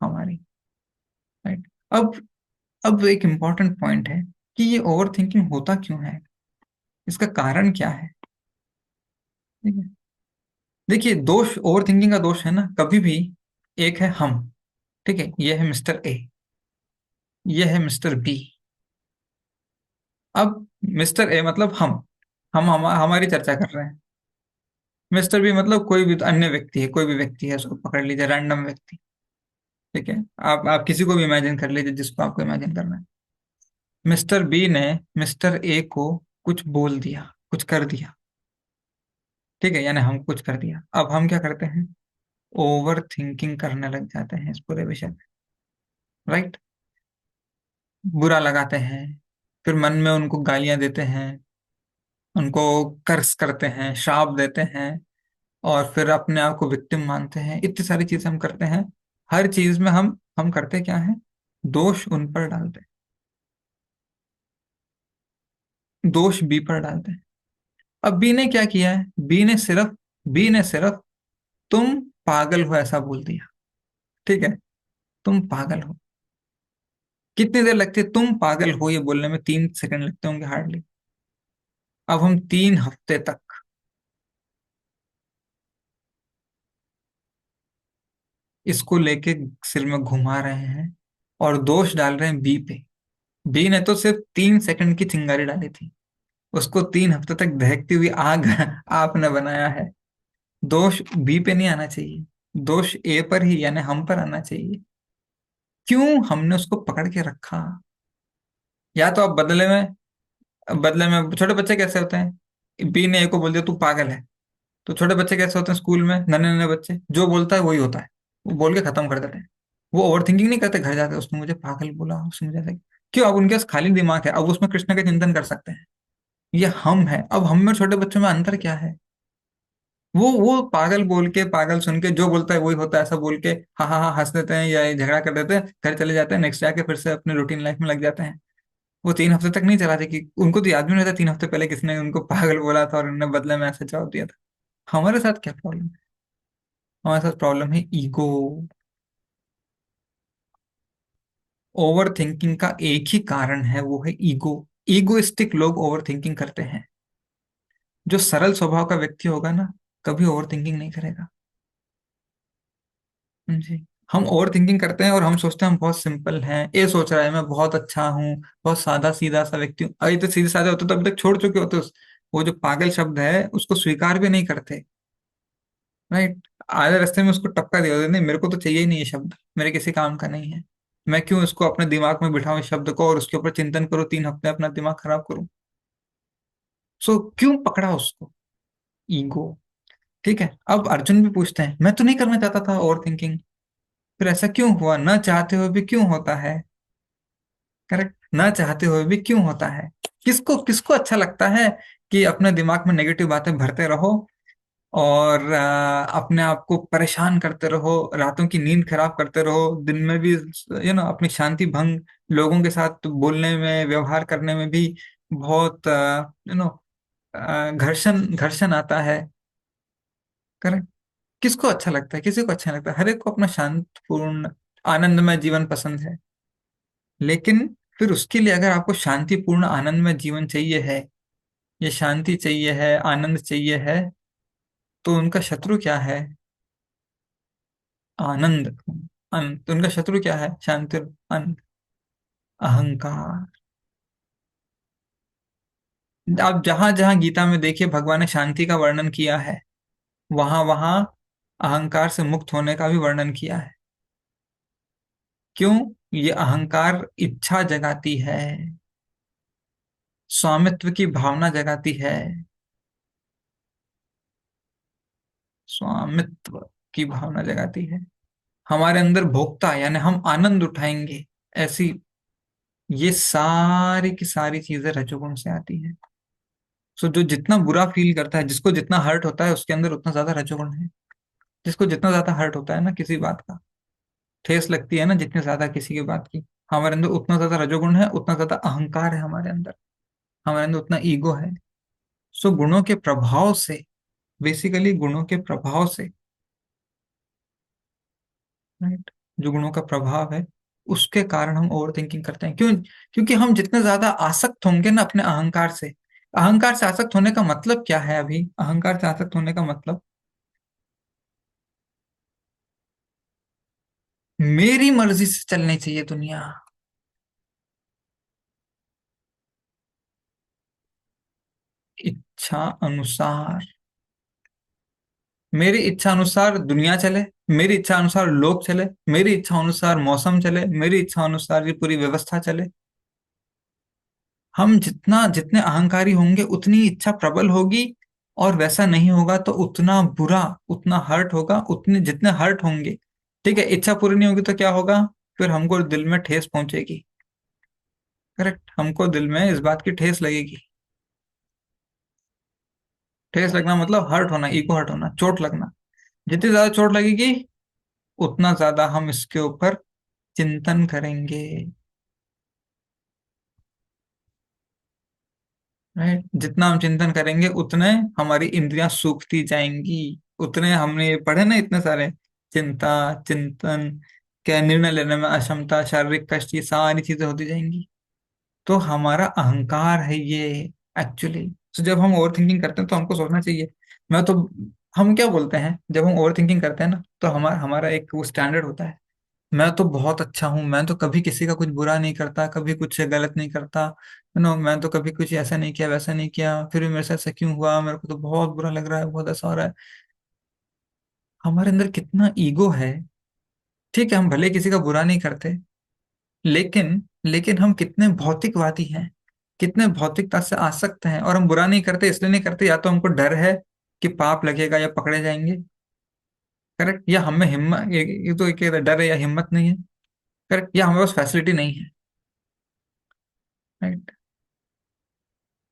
हमारी। राइट। अब एक इम्पॉर्टेंट पॉइंट है कि ये ओवर थिंकिंग होता क्यों है, इसका कारण क्या है। ठीक है। देखिए, दोष ओवर थिंकिंग का दोष है ना, कभी भी एक है हम। ठीक है, ये है मिस्टर ए, ये है मिस्टर बी। अब मिस्टर ए मतलब हम हमारी चर्चा कर रहे हैं। मिस्टर बी मतलब कोई भी अन्य व्यक्ति है, कोई भी व्यक्ति है, उसको पकड़ लीजिए, रैंडम व्यक्ति। ठीक है, आप किसी को भी इमेजिन कर लीजिए, जिसको आपको इमेजिन करना है। मिस्टर बी ने मिस्टर ए को कुछ बोल दिया, कुछ कर दिया। ठीक है, यानी हम कुछ कर दिया, अब हम क्या करते हैं? ओवर थिंकिंग करने लग जाते हैं इस पूरे विषय में। राइट। बुरा लगाते हैं, फिर मन में उनको गालियां देते हैं, उनको कर्स करते हैं, श्राप देते हैं, और फिर अपने आप को विक्टिम मानते हैं। इतनी सारी चीजें हम करते हैं। हर चीज में हम करते क्या है? दोष उन पर डालते हैं, दोष बी पर डालते हैं। अब बी ने क्या किया है? बी ने सिर्फ तुम पागल हो ऐसा बोल दिया। ठीक है, तुम पागल हो। कितनी देर लगती है तुम पागल हो ये बोलने में? 3 सेकंड लगते होंगे हार्डली। अब हम 3 हफ्ते तक इसको लेके सिर में घुमा रहे हैं और दोष डाल रहे हैं बी पे। बी ने तो सिर्फ 3 सेकंड की चिंगारी डाली थी, उसको 3 हफ्ते तक दहकती हुई आग आपने बनाया है। दोष बी पे नहीं आना चाहिए, दोष ए पर ही यानी हम पर आना चाहिए। क्यों हमने उसको पकड़ के रखा? या तो आप बदले में छोटे बच्चे कैसे होते हैं? बी ने ए को बोल दिया तू पागल है, तो छोटे बच्चे कैसे होते हैं स्कूल में? नन्हे नन्हे बच्चे, जो बोलता है वही होता है, वो बोल के खत्म कर देते हैं। वो ओवर थिंकिंग नहीं करते, घर जाते उसने मुझे पागल बोला, उसने मुझे ऐसा। क्यों? अब उनके पास खाली दिमाग है, अब उसमें कृष्ण का चिंतन कर सकते हैं। ये हम है, अब हम में और छोटे बच्चों में अंतर क्या है? वो पागल बोल के, पागल सुन के, जो बोलता है वही होता है ऐसा बोल के, हाँ हाँ हाँ हंस देते हैं या झगड़ा कर देते हैं, घर चले जाते हैं, नेक्स्ट डे आके फिर से अपने रूटीन लाइफ में लग जाते हैं। वो 3 हफ्ते तक नहीं चलाते, कि उनको तो याद भी नहीं रहता 3 हफ्ते पहले किसने उनको पागल बोला था और उन्होंने बदले में ऐसा जवाब दिया था। हमारे साथ क्या प्रॉब्लम है? हमारे साथ प्रॉब्लम है ईगो। ओवर थिंकिंग का एक ही कारण है, वो है ईगो। ईगोइस्टिक लोग ओवर थिंकिंग करते हैं। जो सरल स्वभाव का व्यक्ति होगा ना, कभी ओवर थिंकिंग नहीं करेगा। जी। हम ओवर थिंकिंग करते हैं और हम सोचते हैं हम बहुत सिंपल हैं, ये सोच रहा है मैं बहुत अच्छा हूँ, बहुत सादा सीधा सा व्यक्ति हूँ। अरे तो सीधे साधे होते तो अभी तक छोड़ चुके होते वो जो पागल शब्द है उसको स्वीकार भी नहीं करते। राइट। आधे रास्ते में उसको टपका दिया होता, नहीं मेरे को तो चाहिए ही नहीं ये शब्द, मेरे किसी काम का नहीं है। मैं क्यों इसको अपने दिमाग में बिठाऊं इस शब्द को और उसके ऊपर चिंतन करूं, 3 हफ्ते अपना दिमाग खराब करूं? सो क्यों पकड़ा उसको? ईगो। ठीक है, अब अर्जुन भी पूछते हैं मैं तो नहीं करना चाहता था ओवर थिंकिंग, फिर ऐसा क्यों हुआ? न चाहते हुए भी क्यों होता है? करेक्ट, न चाहते हुए भी क्यों होता है? किसको किसको अच्छा लगता है कि अपने दिमाग में नेगेटिव बातें भरते रहो और अपने आप को परेशान करते रहो, रातों की नींद खराब करते रहो, दिन में भी अपनी शांति भंग, लोगों के साथ बोलने में, व्यवहार करने में भी बहुत घर्षण घर्षण आता है। करेक्ट। किसको अच्छा लगता है? किसी को अच्छा नहीं लगता, हर एक को अपना शांतिपूर्ण आनंदमय जीवन पसंद है। लेकिन फिर उसके लिए अगर आपको शांतिपूर्ण आनंदमय जीवन चाहिए है, ये शांति चाहिए है, आनंद चाहिए है, तो उनका शत्रु क्या है? आनंद। तो उनका शत्रु क्या है? शांति और आनंद। अहंकार। आप जहां जहां गीता में देखिए भगवान ने शांति का वर्णन किया है, वहां वहां अहंकार से मुक्त होने का भी वर्णन किया है। क्यों? ये अहंकार इच्छा जगाती है, स्वामित्व की भावना जगाती है। स्वामित्व की भावना जगाती है, हमारे अंदर भोक्ता यानी हम आनंद उठाएंगे, ऐसी ये सारी की सारी चीजें रजोगुण से आती हैं। सो जो जितना बुरा फील करता है, जिसको जितना हर्ट होता है, उसके अंदर उतना ज्यादा रजोगुण है। जिसको जितना ज्यादा हर्ट होता है ना किसी बात का, ठेस लगती है ना जितनी ज्यादा किसी की बात की, हमारे अंदर उतना ज्यादा रजोगुण है, उतना ज्यादा अहंकार है हमारे अंदर उतना ईगो है। सो गुणों के प्रभाव से, बेसिकली गुणों के प्रभाव से, राइट, जो गुणों का प्रभाव है उसके कारण हम ओवर थिंकिंग करते हैं। क्यों? क्योंकि हम जितने ज्यादा आसक्त होंगे ना अपने अहंकार से, अहंकार से आसक्त होने का मतलब क्या है? अभी अहंकार से आसक्त होने का मतलब, मेरी मर्जी से चलनी चाहिए दुनिया, इच्छा अनुसार। मेरी इच्छा अनुसार दुनिया चले, मेरी इच्छा अनुसार लोग चले, मेरी इच्छा अनुसार मौसम चले, मेरी इच्छा अनुसार ये पूरी व्यवस्था चले। हम जितना जितने अहंकारी होंगे उतनी इच्छा प्रबल होगी, और वैसा नहीं होगा तो उतना बुरा, उतना हर्ट होगा, उतने जितने हर्ट होंगे। ठीक है, इच्छा पूरी नहीं होगी तो क्या होगा? फिर हमको दिल में ठेस पहुंचेगी। करेक्ट, हमको दिल में इस बात की ठेस लगेगी। ठेस लगना मतलब हर्ट होना, ईगो हर्ट होना, चोट लगना। जितनी ज्यादा चोट लगेगी उतना ज्यादा हम इसके ऊपर चिंतन करेंगे। राइट, जितना हम चिंतन करेंगे उतने हमारी इंद्रियां सूखती जाएंगी। उतने हमने ये पढ़े ना इतने सारे, चिंता, चिंतन, क्या निर्णय लेने में अक्षमता, शारीरिक कष्ट, ये सारी चीजें होती जाएंगी। तो हमारा अहंकार है ये एक्चुअली। तो जब हम ओवर थिंकिंग करते हैं तो हमको सोचना चाहिए। मैं तो हम क्या बोलते हैं जब हम ओवर थिंकिंग करते हैं ना, तो हमारा हमारा एक वो स्टैंडर्ड होता है। मैं तो बहुत अच्छा हूँ, मैं तो कभी किसी का कुछ बुरा नहीं करता, कभी कुछ गलत नहीं करता, मैं तो कभी कुछ ऐसा नहीं किया, वैसा नहीं किया, फिर भी मेरे साथ ऐसा क्यों हुआ, मेरे को तो बहुत बुरा लग रहा है, बहुत ऐसा हो रहा है। हमारे अंदर कितना ईगो है। ठीक है, हम भले किसी का बुरा नहीं करते, लेकिन लेकिन हम कितने भौतिकवादी हैं, कितने भौतिकता से आसक्त हैं। और हम बुरा नहीं करते इसलिए नहीं करते, या तो हमको डर है कि पाप लगेगा या पकड़े जाएंगे। करेक्ट, या हमें हिम्मत, ये तो एक डर है या हिम्मत नहीं है। करेक्ट, या हमारे पास फैसिलिटी नहीं है। राइट,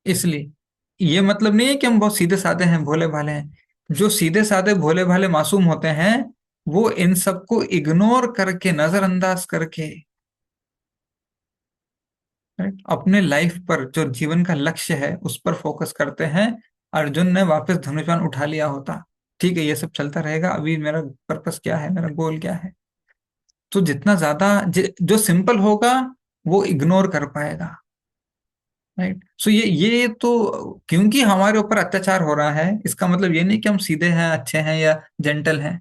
इसलिए ये मतलब नहीं है कि हम बहुत सीधे साधे हैं, भोले भाले हैं। जो सीधे साधे भोले भाले मासूम होते हैं, वो इन सबको इग्नोर करके, नजरअंदाज करके, राइट, अपने लाइफ पर, जो जीवन का लक्ष्य है उस पर फोकस करते हैं। अर्जुन ने वापस धनुष बाण उठा लिया होता। ठीक है, ये सब चलता रहेगा, अभी मेरा पर्पस क्या है, मेरा गोल क्या है। तो जितना ज्यादा जो सिंपल होगा वो इग्नोर कर पाएगा। राइट, सो ये तो, क्योंकि हमारे ऊपर अत्याचार हो रहा है, इसका मतलब ये नहीं कि हम सीधे हैं, अच्छे हैं या जेंटल हैं।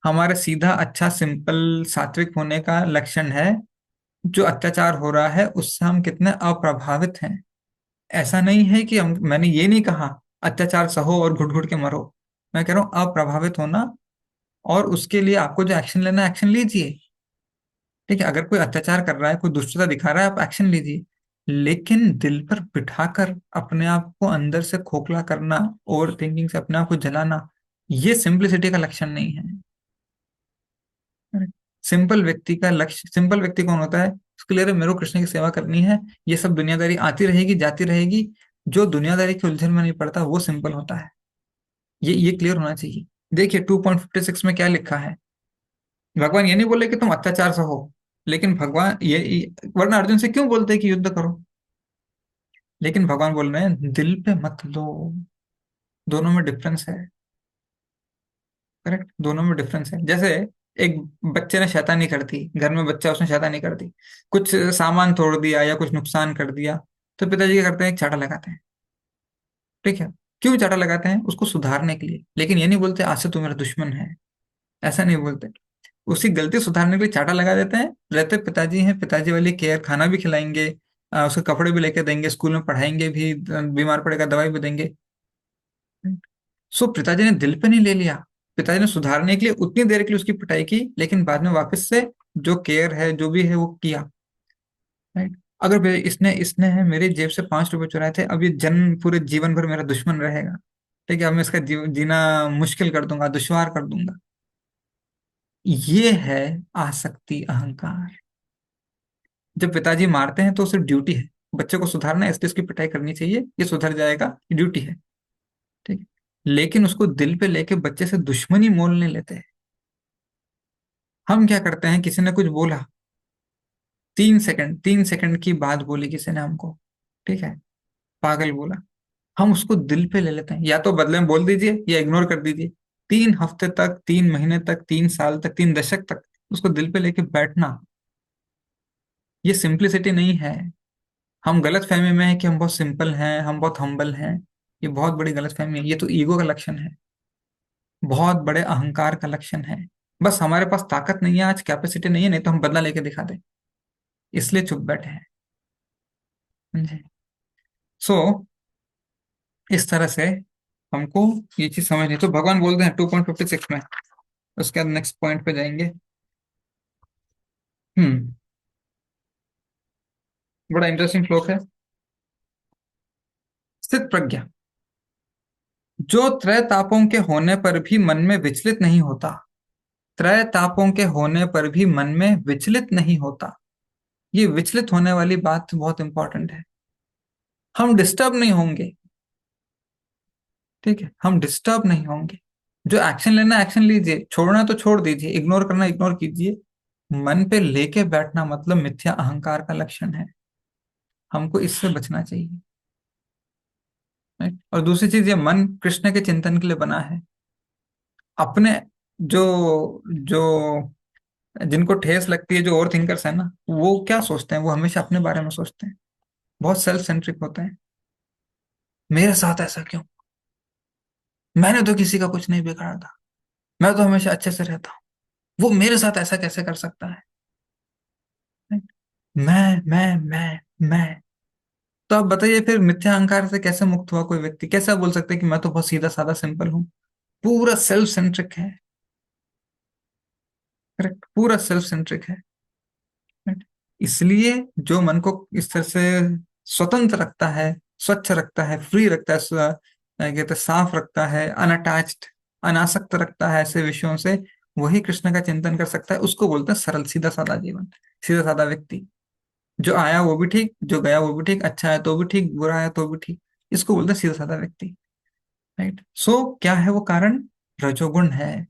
हमारा सीधा, अच्छा, सिंपल, सात्विक होने का लक्षण है। जो अत्याचार हो रहा है उससे हम कितने अप्रभावित हैं। ऐसा नहीं है कि हम, मैंने ये नहीं कहा अत्याचार सहो और घुट घुट के मरो। मैं कह रहा हूँ अप्रभावित होना, और उसके लिए आपको जो एक्शन लेना है एक्शन लीजिए। ठीक है, अगर कोई अत्याचार कर रहा है, कोई दुष्टता दिखा रहा है, आप एक्शन लीजिए। लेकिन दिल पर बिठाकर अपने आप को अंदर से खोखला करना, ओवर थिंकिंग से अपने आप को जलाना, ये सिंपलिसिटी का लक्षण नहीं है। सिंपल व्यक्ति का लक्ष्य, सिंपल व्यक्ति कौन होता है? उसके लिए, अरे मेरे को कृष्ण की सेवा करनी है, ये सब दुनियादारी आती रहेगी जाती रहेगी। जो दुनियादारी के उलझन में नहीं पड़ता वो सिंपल होता है। ये क्लियर होना चाहिए। देखिए 2.56 में क्या लिखा है। भगवान ये नहीं बोले कि तुम अत्याचार से हो, लेकिन भगवान वरना अर्जुन से क्यों बोलते हैं कि युद्ध करो? लेकिन भगवान बोल रहे हैं दिल पे मत लो। दोनों में डिफरेंस है। करेक्ट, दोनों में डिफरेंस है। जैसे एक बच्चे ने शैतानी कर दी, घर में बच्चा, उसने शैतानी कर दी, कुछ सामान तोड़ दिया या कुछ नुकसान कर दिया, तो पिताजी क्या करते हैं? एक चांटा लगाते हैं। ठीक है, क्यों चांटा लगाते हैं? उसको सुधारने के लिए। लेकिन ये नहीं बोलते आज से तू मेरा दुश्मन है, ऐसा नहीं बोलते। उसकी गलती सुधारने के लिए चांटा लगा देते हैं। रहते पिताजी हैं, पिताजी वाली केयर, खाना भी खिलाएंगे, उसके कपड़े भी लेके देंगे, स्कूल में पढ़ाएंगे भी, बीमार पड़ेगा दवाई भी देंगे। सो पिताजी ने दिल पे नहीं ले लिया। पिताजी ने सुधारने के लिए उतनी देर के लिए उसकी पिटाई की, लेकिन बाद में वापस से जो केयर है, जो भी है, वो किया। राइट, अगर इसने इसने है मेरे जेब से 5 रुपए चुराए थे, अब ये जन्म, पूरे जीवन भर मेरा दुश्मन रहेगा। ठीक है, अब मैं इसका जीना मुश्किल कर दूंगा, दुश्वार कर दूंगा। ये है आसक्ति, अहंकार। जब पिताजी मारते हैं तो सिर्फ ड्यूटी है, बच्चे को सुधारना है, इसलिए उसकी पिटाई करनी चाहिए, ये सुधर जाएगा, ये ड्यूटी है। ठीक है, लेकिन उसको दिल पे लेके बच्चे से दुश्मनी मोल नहीं लेते हैं। हम क्या करते हैं, किसी ने कुछ बोला, 3 सेकंड की बात बोली किसी ने हमको, ठीक है, पागल बोला, हम उसको दिल पे ले लेते हैं। या तो बदले में बोल दीजिए या इग्नोर कर दीजिए। 3 हफ्ते तक, 3 महीने तक, 3 साल तक, 3 दशक तक उसको दिल पे लेके बैठना, ये सिंप्लिसिटी नहीं है। हम गलत फहमी में है कि हम बहुत सिंपल हैं, हम बहुत हम्बल हैं। ये बहुत बड़ी गलत फहमी है, ये तो ईगो का लक्षण है, बहुत बड़े अहंकार का लक्षण है। बस हमारे पास ताकत नहीं है आज, कैपेसिटी नहीं है, नहीं तो हम बदला लेके दिखा दें, इसलिए चुप बैठे हैं। समझे? सो इस तरह से हमको ये चीज समझ नहीं, तो भगवान बोलते हैं 2.56 में। उसके बाद नेक्स्ट पॉइंट पे जाएंगे। हम्म। बड़ा इंटरेस्टिंग श्लोक है। स्थित प्रज्ञा, जो त्रय तापों के होने पर भी मन में विचलित नहीं होता। त्रय तापों के होने पर भी मन में विचलित नहीं होता। ये विचलित होने वाली बात बहुत इंपॉर्टेंट है। हम डिस्टर्ब नहीं होंगे। ठीक है, हम डिस्टर्ब नहीं होंगे। जो एक्शन लेना एक्शन लीजिए, छोड़ना तो छोड़ दीजिए, इग्नोर करना इग्नोर कीजिए। मन पे लेके बैठना मतलब मिथ्या अहंकार का लक्षण है। हमको इससे बचना चाहिए। राइट? और दूसरी चीज, ये मन कृष्ण के चिंतन के लिए बना है। अपने जो जो जिनको ठेस लगती है, जो ओवर थिंकर्स है ना, वो क्या सोचते हैं? वो हमेशा अपने बारे में सोचते हैं। बहुत सेल्फ सेंट्रिक होते हैं। मेरे साथ ऐसा क्यों? मैंने तो किसी का कुछ नहीं बिगाड़ा था। मैं तो हमेशा अच्छे से रहता हूँ। वो मेरे साथ ऐसा कैसे कर सकता है? मैं। तो आप बताइए फिर मिथ्या अहंकार से कैसे मुक्त हुआ कोई व्यक्ति? कैसे आप बोल सकते हैं कि मैं तो बहुत सीधा साधा सिंपल हूँ? पूरा सेल्फ सेंट्रिक है। करेक्ट, पूरा सेल्फ सेंट्रिक है। Right? इसलिए जो मन को इस तरह से स्वतंत्र रखता है, स्वच्छ रखता है, फ्री रखता है, कहते हैं साफ रखता है, अनअटैच्ड, अनासक्त रखता है ऐसे विषयों से, वही कृष्ण का चिंतन कर सकता है। उसको बोलते हैं सरल सीधा साधा जीवन, सीधा साधा व्यक्ति। जो आया वो भी ठीक, जो गया वो भी ठीक, अच्छा है तो भी ठीक, बुरा है तो भी ठीक। इसको बोलते हैं सीधा साधा व्यक्ति। राइट? सो क्या है वो कारण? रजोगुण है।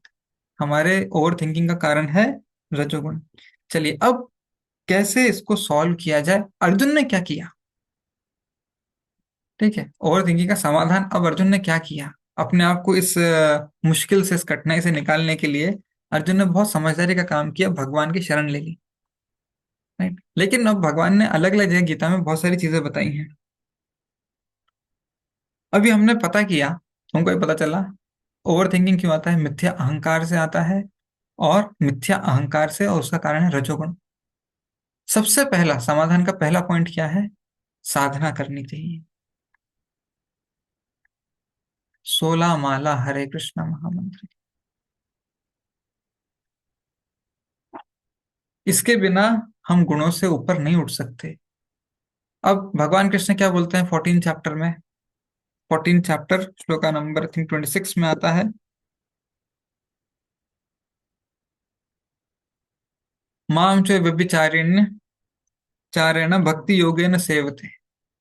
हमारे ओवर थिंकिंग का कारण है रजोगुण। चलिए, अब कैसे इसको सॉल्व किया जाए? अर्जुन ने क्या किया? ठीक है, ओवर थिंकिंग का समाधान अब अर्जुन ने क्या किया? अपने आप को इस मुश्किल से, इस कठिनाई से निकालने के लिए अर्जुन ने बहुत समझदारी का काम किया, भगवान की शरण ले ली। राइट? लेकिन अब भगवान ने अलग अलग जगह गीता में बहुत सारी चीजें बताई हैं। अभी हमने पता किया, हमको ये पता चला ओवर थिंकिंग क्यों आता है, मिथ्या अहंकार से आता है। और मिथ्या अहंकार से, और उसका कारण है रजोगुण। सबसे पहला समाधान का पहला पॉइंट क्या है? साधना करनी चाहिए। 16 माला हरे कृष्ण महामंत्र। इसके बिना हम गुणों से ऊपर नहीं उठ सकते। अब भगवान कृष्ण क्या बोलते हैं 14 चैप्टर में? 14 चैप्टर श्लोका नंबर थिंक 26 में आता है, माम च व्यभिचारिण्य चारेण भक्ति योगेन सेवते।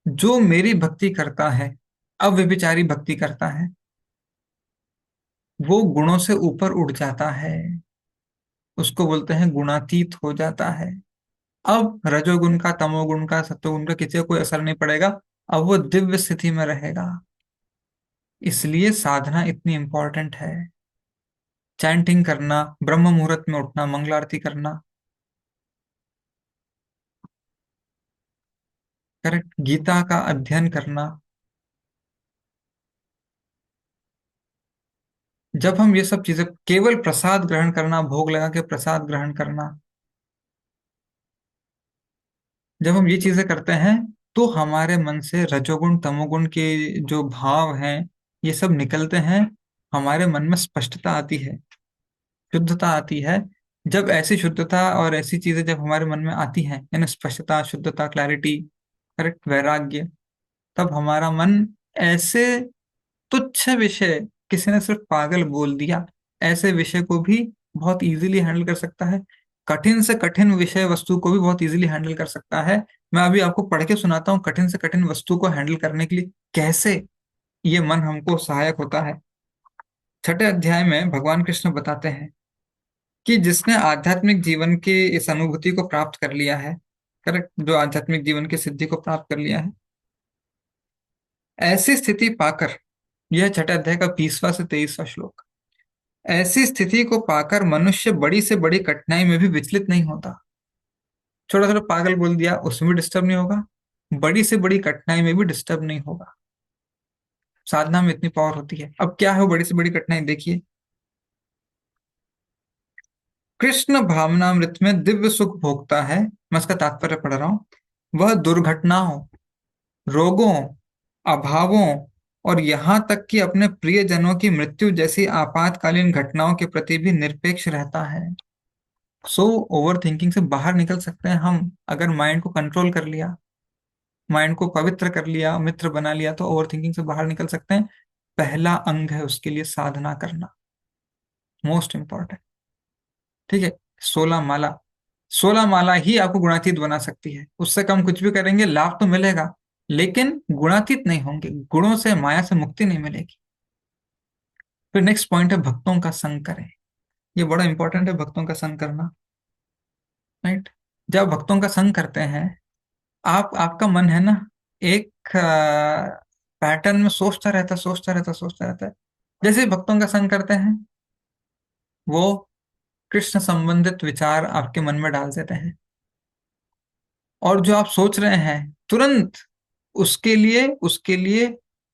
जो मेरी भक्ति करता है, अव्यभिचारी भक्ति करता है, वो गुणों से ऊपर उठ जाता है। उसको बोलते हैं गुणातीत हो जाता है। अब रजोगुण का, तमोगुण का, सत्वगुण का किसी को कोई असर नहीं पड़ेगा। अब वो दिव्य स्थिति में रहेगा। इसलिए साधना इतनी इंपॉर्टेंट है। चैंटिंग करना, ब्रह्म मुहूर्त में उठना, मंगलारती करना, करेक्ट, गीता का अध्ययन करना। जब हम ये सब चीजें, केवल प्रसाद ग्रहण करना, भोग लगा के प्रसाद ग्रहण करना, जब हम ये चीजें करते हैं, तो हमारे मन से रजोगुण तमोगुण के जो भाव हैं, ये सब निकलते हैं। हमारे मन में स्पष्टता आती है, शुद्धता आती है। जब ऐसी शुद्धता और ऐसी चीजें जब हमारे मन में आती हैं, यानी स्पष्टता, शुद्धता, क्लैरिटी, करेक्ट, वैराग्य, तब हमारा मन ऐसे तुच्छ विषय, किसी ने सिर्फ पागल बोल दिया, ऐसे विषय को भी बहुत इजीली हैंडल कर सकता है। कठिन से कठिन विषय वस्तु को भी बहुत इजीली हैंडल कर सकता है। मैं अभी आपको पढ़ के सुनाता हूँ, कठिन से कठिन वस्तु को हैंडल करने के लिए कैसे ये मन हमको सहायक होता है। छठे अध्याय में भगवान कृष्ण बताते हैं कि जिसने आध्यात्मिक जीवन की इस अनुभूति को प्राप्त कर लिया है, करेक्ट, जो आध्यात्मिक जीवन की सिद्धि को प्राप्त कर लिया है, ऐसी स्थिति पाकर, यह छठे अध्याय का 20वां से 23वां श्लोक, ऐसी स्थिति को पाकर मनुष्य बड़ी से बड़ी कठिनाई में भी विचलित नहीं होता। छोटा छोटा पागल बोल दिया, उसमें भी डिस्टर्ब नहीं होगा, बड़ी से बड़ी कठिनाई में भी डिस्टर्ब नहीं होगा। साधना में इतनी पावर होती है। अब क्या है वो बड़ी से बड़ी कठिनाई? देखिए, कृष्ण भावनामृत में दिव्य सुख भोगता है। मैं इसका तात्पर्य पढ़ रहा हूं। वह दुर्घटनाओं, रोगों, अभावों और यहाँ तक कि अपने प्रियजनों की मृत्यु जैसी आपातकालीन घटनाओं के प्रति भी निरपेक्ष रहता है। सो ओवर थिंकिंग से बाहर निकल सकते हैं हम, अगर माइंड को कंट्रोल कर लिया, माइंड को पवित्र कर लिया, मित्र बना लिया, तो ओवर थिंकिंग से बाहर निकल सकते हैं। पहला अंग है उसके लिए साधना करना, मोस्ट इंपॉर्टेंट। ठीक है। 16 माला, 16 माला ही आपको गुणातीत बना सकती है। उससे कम कुछ भी करेंगे लाभ तो मिलेगा, लेकिन गुणातीत नहीं होंगे, गुणों से, माया से मुक्ति नहीं मिलेगी। फिर नेक्स्ट पॉइंट है भक्तों का संग करें। ये बड़ा इंपॉर्टेंट है, भक्तों का संग करना। राइट। जब भक्तों का संग करते हैं, आपका मन है ना, एक पैटर्न में सोचता रहता, सोचता रहता, सोचता रहता है। जैसे ही भक्तों का संग करते हैं, वो कृष्ण संबंधित विचार आपके मन में डाल देते हैं, और जो आप सोच रहे हैं तुरंत उसके लिए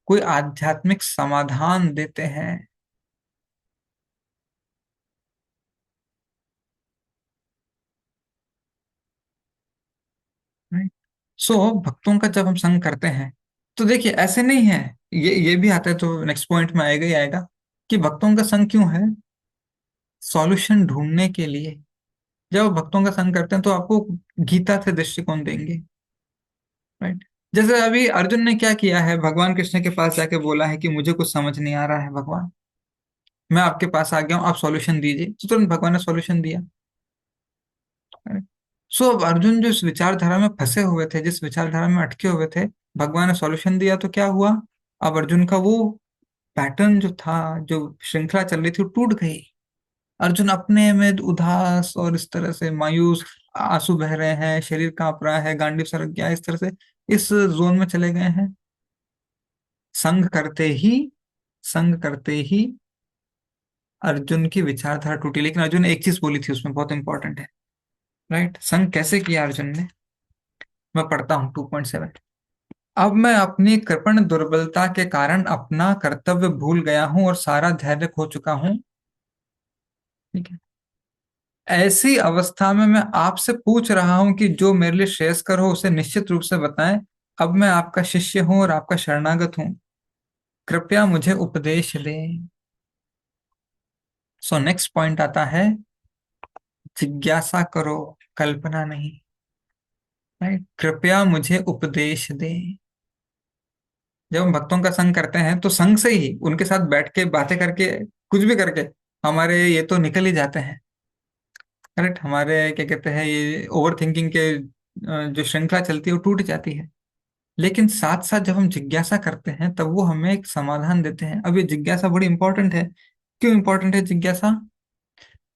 कोई आध्यात्मिक समाधान देते हैं। सो भक्तों का जब हम संग करते हैं, तो देखिए ऐसे नहीं है, ये भी आता है, तो नेक्स्ट पॉइंट में आएगा ही आएगा कि भक्तों का संग क्यों है। सॉल्यूशन ढूंढने के लिए। जब आप भक्तों का संग करते हैं तो आपको गीता से दृष्टिकोण देंगे। राइट। जैसे अभी अर्जुन ने क्या किया है, भगवान कृष्ण के पास जाके बोला है कि मुझे कुछ समझ नहीं आ रहा है भगवान, मैं आपके पास आ गया हूँ, आप सॉल्यूशन दीजिए, तो तुरंत भगवान ने सॉल्यूशन दिया। सो अब अर्जुन जो इस विचारधारा में फंसे हुए थे, जिस विचारधारा में अटके हुए थे, भगवान ने सॉल्यूशन दिया तो क्या हुआ, अब अर्जुन का वो पैटर्न जो था, जो श्रृंखला चल रही थी, वो टूट गई। अर्जुन अपने में उदास और इस तरह से मायूस, आंसू बह रहे हैं, शरीर कांप रहा है, गांडीव सरक गया, इस तरह से इस जोन में चले गए हैं। संग करते ही, संग करते ही अर्जुन की विचारधारा टूटी। लेकिन अर्जुन ने एक चीज बोली थी उसमें, बहुत इंपॉर्टेंट है। राइट। संग कैसे किया अर्जुन ने, मैं पढ़ता हूँ 2.7। अब मैं अपनी कृपण दुर्बलता के कारण अपना कर्तव्य भूल गया हूं और सारा धैर्य खो चुका हूं। ठीक है। ऐसी अवस्था में मैं आपसे पूछ रहा हूं कि जो मेरे लिए श्रेयस्कर हो उसे निश्चित रूप से बताएं। अब मैं आपका शिष्य हूं और आपका शरणागत हूं, कृपया मुझे उपदेश दें। सो नेक्स्ट पॉइंट आता है, जिज्ञासा करो, कल्पना नहीं। राइट। कृपया मुझे उपदेश दें। जब हम भक्तों का संग करते हैं तो संग से ही, उनके साथ बैठ के बातें करके, कुछ भी करके, हमारे ये तो निकल ही जाते हैं। करेक्ट। हमारे क्या कहते हैं, ये ओवर थिंकिंग के जो श्रृंखला चलती है वो टूट जाती है। लेकिन साथ साथ जब हम जिज्ञासा करते हैं तब वो हमें एक समाधान देते हैं। अब ये जिज्ञासा बड़ी इंपॉर्टेंट है। क्यों इंपॉर्टेंट है जिज्ञासा?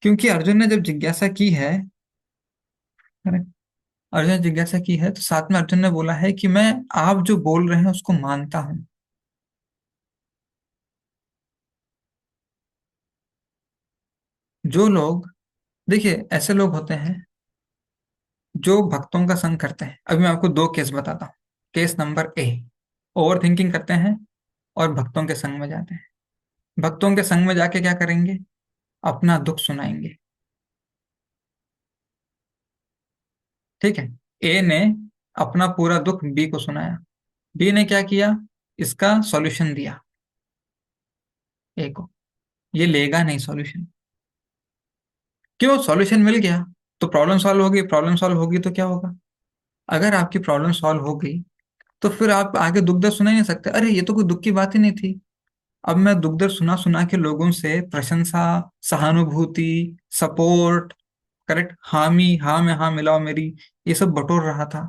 क्योंकि अर्जुन ने जब जिज्ञासा की है, correct? अर्जुन ने जिज्ञासा की है तो साथ में अर्जुन ने बोला है कि मैं आप जो बोल रहे हैं उसको मानता हूं। जो लोग, देखिए ऐसे लोग होते हैं जो भक्तों का संग करते हैं। अभी मैं आपको दो केस बताता हूँ। Case number A, over thinking करते हैं और भक्तों के संग में जाते हैं। भक्तों के संग में जाके क्या करेंगे, अपना दुख सुनाएंगे। ठीक है। ए ने अपना पूरा दुख बी को सुनाया, बी ने क्या किया, इसका सॉल्यूशन दिया ए को। ये लेगा नहीं सॉल्यूशन। क्यों? सॉल्यूशन मिल गया तो प्रॉब्लम सॉल्व होगी, प्रॉब्लम सॉल्व होगी तो क्या होगा, अगर आपकी प्रॉब्लम सॉल्व हो गई तो फिर आप आगे दुख दर्द सुना ही नहीं सकते। अरे ये तो कोई दुख की बात ही नहीं थी। अब मैं दुख दर्द सुना सुना के लोगों से प्रशंसा, सहानुभूति, सपोर्ट, करेक्ट, हामी, हाँ में हाँ मिलाओ मेरी, ये सब बटोर रहा था।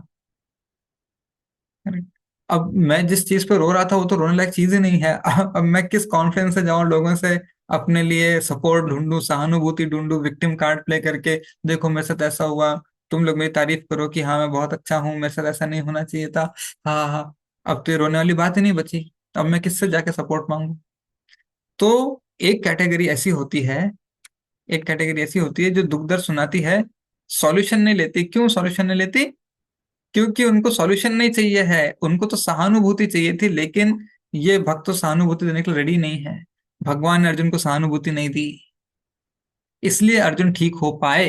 Correct? अब मैं जिस चीज पे रो रहा था वो तो रोने लायक चीज ही नहीं है। अब मैं किस कॉन्फिडेंस से जाऊं लोगों से, अपने लिए सपोर्ट ढूंढूं, सहानुभूति ढूंढूं, विक्टिम कार्ड प्ले करके, देखो मेरे साथ ऐसा हुआ, तुम लोग मेरी तारीफ करो कि हाँ मैं बहुत अच्छा हूँ, मेरे साथ ऐसा नहीं होना चाहिए था। हाँ हाँ हाँ। अब तो ये रोने वाली बात ही नहीं बची। अब मैं किससे जाके सपोर्ट मांगू? तो एक कैटेगरी ऐसी होती है, एक कैटेगरी ऐसी होती है जो दुख दर्द सुनाती है, सॉल्यूशन नहीं लेती। क्यों सॉल्यूशन नहीं लेती? क्योंकि उनको सॉल्यूशन नहीं चाहिए है, उनको तो सहानुभूति चाहिए थी। लेकिन ये भक्त तो सहानुभूति देने के लिए रेडी नहीं है। भगवान ने अर्जुन को सहानुभूति नहीं दी, इसलिए अर्जुन ठीक हो पाए।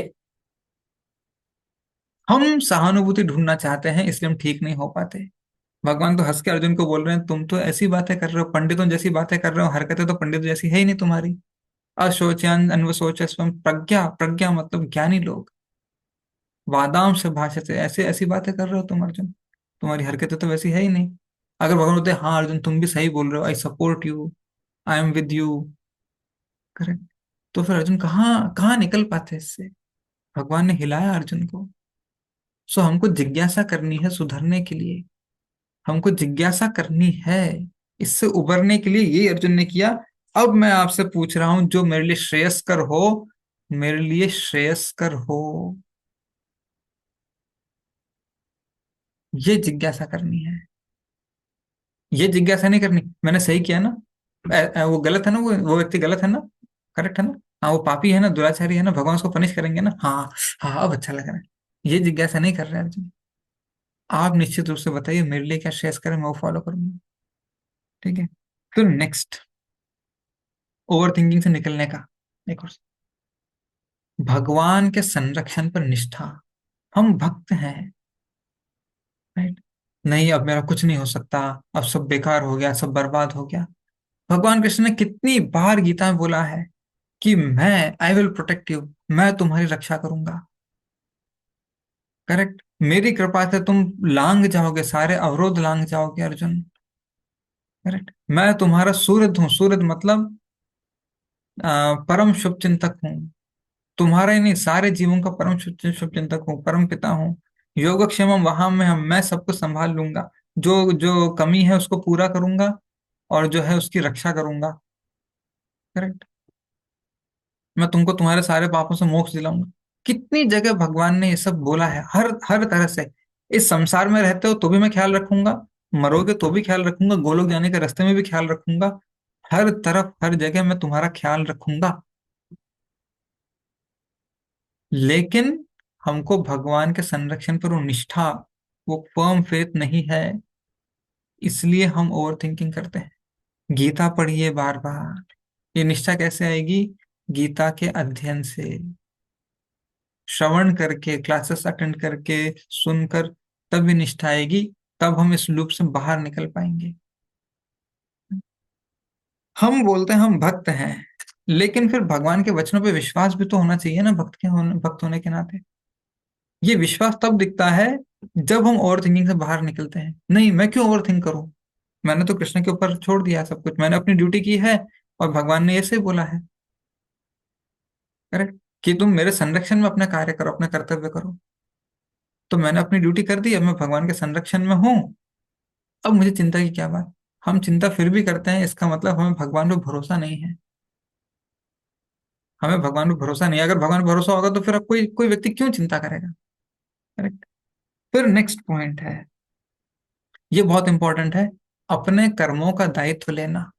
हम सहानुभूति ढूंढना चाहते हैं, इसलिए हम ठीक नहीं हो पाते। भगवान तो हंस के अर्जुन को बोल रहे हैं, तुम तो ऐसी बातें कर रहे हो, पंडितों जैसी बातें कर रहे हो, हरकतें तो पंडितों जैसी है ही नहीं तुम्हारी। अशोचन अन्वशोचस्वम प्रज्ञा, प्रज्ञा मतलब ज्ञानी लोग, वादाम से भाषते, ऐसे ऐसी बातें कर रहे हो तुम अर्जुन, तुम्हारी हरकतें तो वैसी है ही नहीं। अगर भगवान बोलते हाँ अर्जुन तुम भी सही बोल रहे हो, I support you, I am with you, correct, तो फिर अर्जुन कहाँ कहाँ निकल पाते इससे। भगवान ने हिलाया अर्जुन को। सो हमको जिज्ञासा करनी है सुधरने के लिए, हमको जिज्ञासा करनी है इससे उबरने के लिए, ये अर्जुन ने किया। अब मैं आपसे पूछ रहा हूं जो मेरे लिए श्रेयस्कर हो, मेरे लिए श्रेयस्कर हो, ये जिज्ञासा करनी है। ये जिज्ञासा नहीं करनी मैंने सही किया ना, वो गलत है ना, वो व्यक्ति गलत है ना, करेक्ट है ना, हाँ वो पापी है ना, दुराचारी है ना, भगवान उसको पनिश करेंगे ना, हाँ हाँ अब अच्छा लग रहा है। ये जिज्ञासा नहीं कर रहे अर्जुन। आप निश्चित रूप से बताइए मेरे लिए क्या श्रेयस्कर है, मैं वो फॉलो करूंगा। ठीक है। फिर नेक्स्ट, ओवर थिंकिंग से निकलने का एक और, भगवान के संरक्षण पर निष्ठा। हम भक्त हैं, राइट, नहीं अब मेरा कुछ नहीं हो सकता, अब सब बेकार हो गया, सब बर्बाद हो गया। भगवान कृष्ण ने कितनी बार गीता में बोला है कि मैं, आई विल प्रोटेक्ट यू, मैं तुम्हारी रक्षा करूंगा, करेक्ट, मेरी कृपा से तुम लांग जाओगे, सारे अवरोध लांग जाओगे अर्जुन, करेक्ट, मैं तुम्हारा सूरज हूँ, सूरज मतलब परम शुभ चिंतक हूँ, तुम्हारा ही नहीं सारे जीवों का परम शुभ चिंतक हूँ, परम पिता हूँ, योगक्षेमम वहां में हम, मैं सबको संभाल लूंगा, जो जो कमी है उसको पूरा करूंगा, और जो है उसकी रक्षा करूंगा, करेक्ट, मैं तुमको तुम्हारे सारे पापों से मोक्ष दिलाऊंगा। कितनी जगह भगवान ने ये सब बोला है, हर हर तरह से। इस संसार में रहते हो तो भी मैं ख्याल रखूंगा, मरोगे तो भी ख्याल रखूंगा, गोलोक जाने के रास्ते में भी ख्याल रखूंगा, हर तरफ हर जगह मैं तुम्हारा ख्याल रखूंगा। लेकिन हमको भगवान के संरक्षण पर वो निष्ठा, वो फर्म फेथ नहीं है, इसलिए हम ओवर थिंकिंग करते हैं। गीता पढ़िए बार बार, ये निष्ठा कैसे आएगी? गीता के अध्ययन से, श्रवण करके, क्लासेस अटेंड करके, सुनकर, तब ये निष्ठा आएगी, तब हम इस लूप से बाहर निकल पाएंगे। हम बोलते हैं हम भक्त हैं, लेकिन फिर भगवान के वचनों पे विश्वास भी तो होना चाहिए ना, भक्त होने के नाते। ये विश्वास तब दिखता है जब हम ओवर थिंकिंग से बाहर निकलते हैं। नहीं मैं क्यों ओवर थिंक करूं, मैंने तो कृष्ण के ऊपर छोड़ दिया सब कुछ, मैंने अपनी ड्यूटी की है, और भगवान ने ऐसे बोला है, करेक्ट, कि तुम मेरे संरक्षण में अपना कार्य करो, अपना कर्तव्य करो। तो मैंने अपनी ड्यूटी कर दी, अब मैं भगवान के संरक्षण में हूँ, अब मुझे चिंता की क्या बात। हम चिंता फिर भी करते हैं, इसका मतलब हमें भगवान पर भरोसा नहीं है, हमें भगवान पर भरोसा नहीं है। अगर भगवान पर भरोसा होगा तो फिर अब कोई कोई व्यक्ति क्यों चिंता करेगा, करेक्ट। फिर नेक्स्ट पॉइंट है, ये बहुत इंपॉर्टेंट है, अपने कर्मों का दायित्व लेना।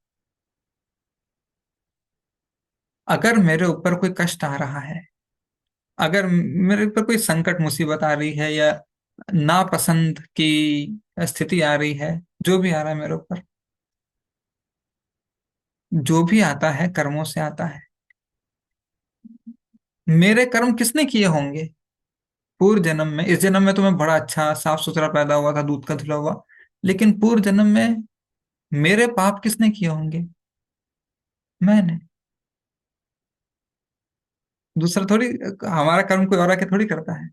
अगर मेरे ऊपर कोई कष्ट आ रहा है, अगर मेरे ऊपर कोई संकट मुसीबत आ रही है, या नापसंद की स्थिति आ रही है, जो भी आ रहा है मेरे ऊपर, जो भी आता है कर्मों से आता है। मेरे कर्म किसने किए होंगे? पूर्व जन्म में, इस जन्म में तो मैं बड़ा अच्छा साफ सुथरा पैदा हुआ था, दूध का धुला हुआ, लेकिन पूर्व जन्म में मेरे पाप किसने किए होंगे? मैंने। दूसरा थोड़ी, हमारा कर्म कोई और आके थोड़ी करता है,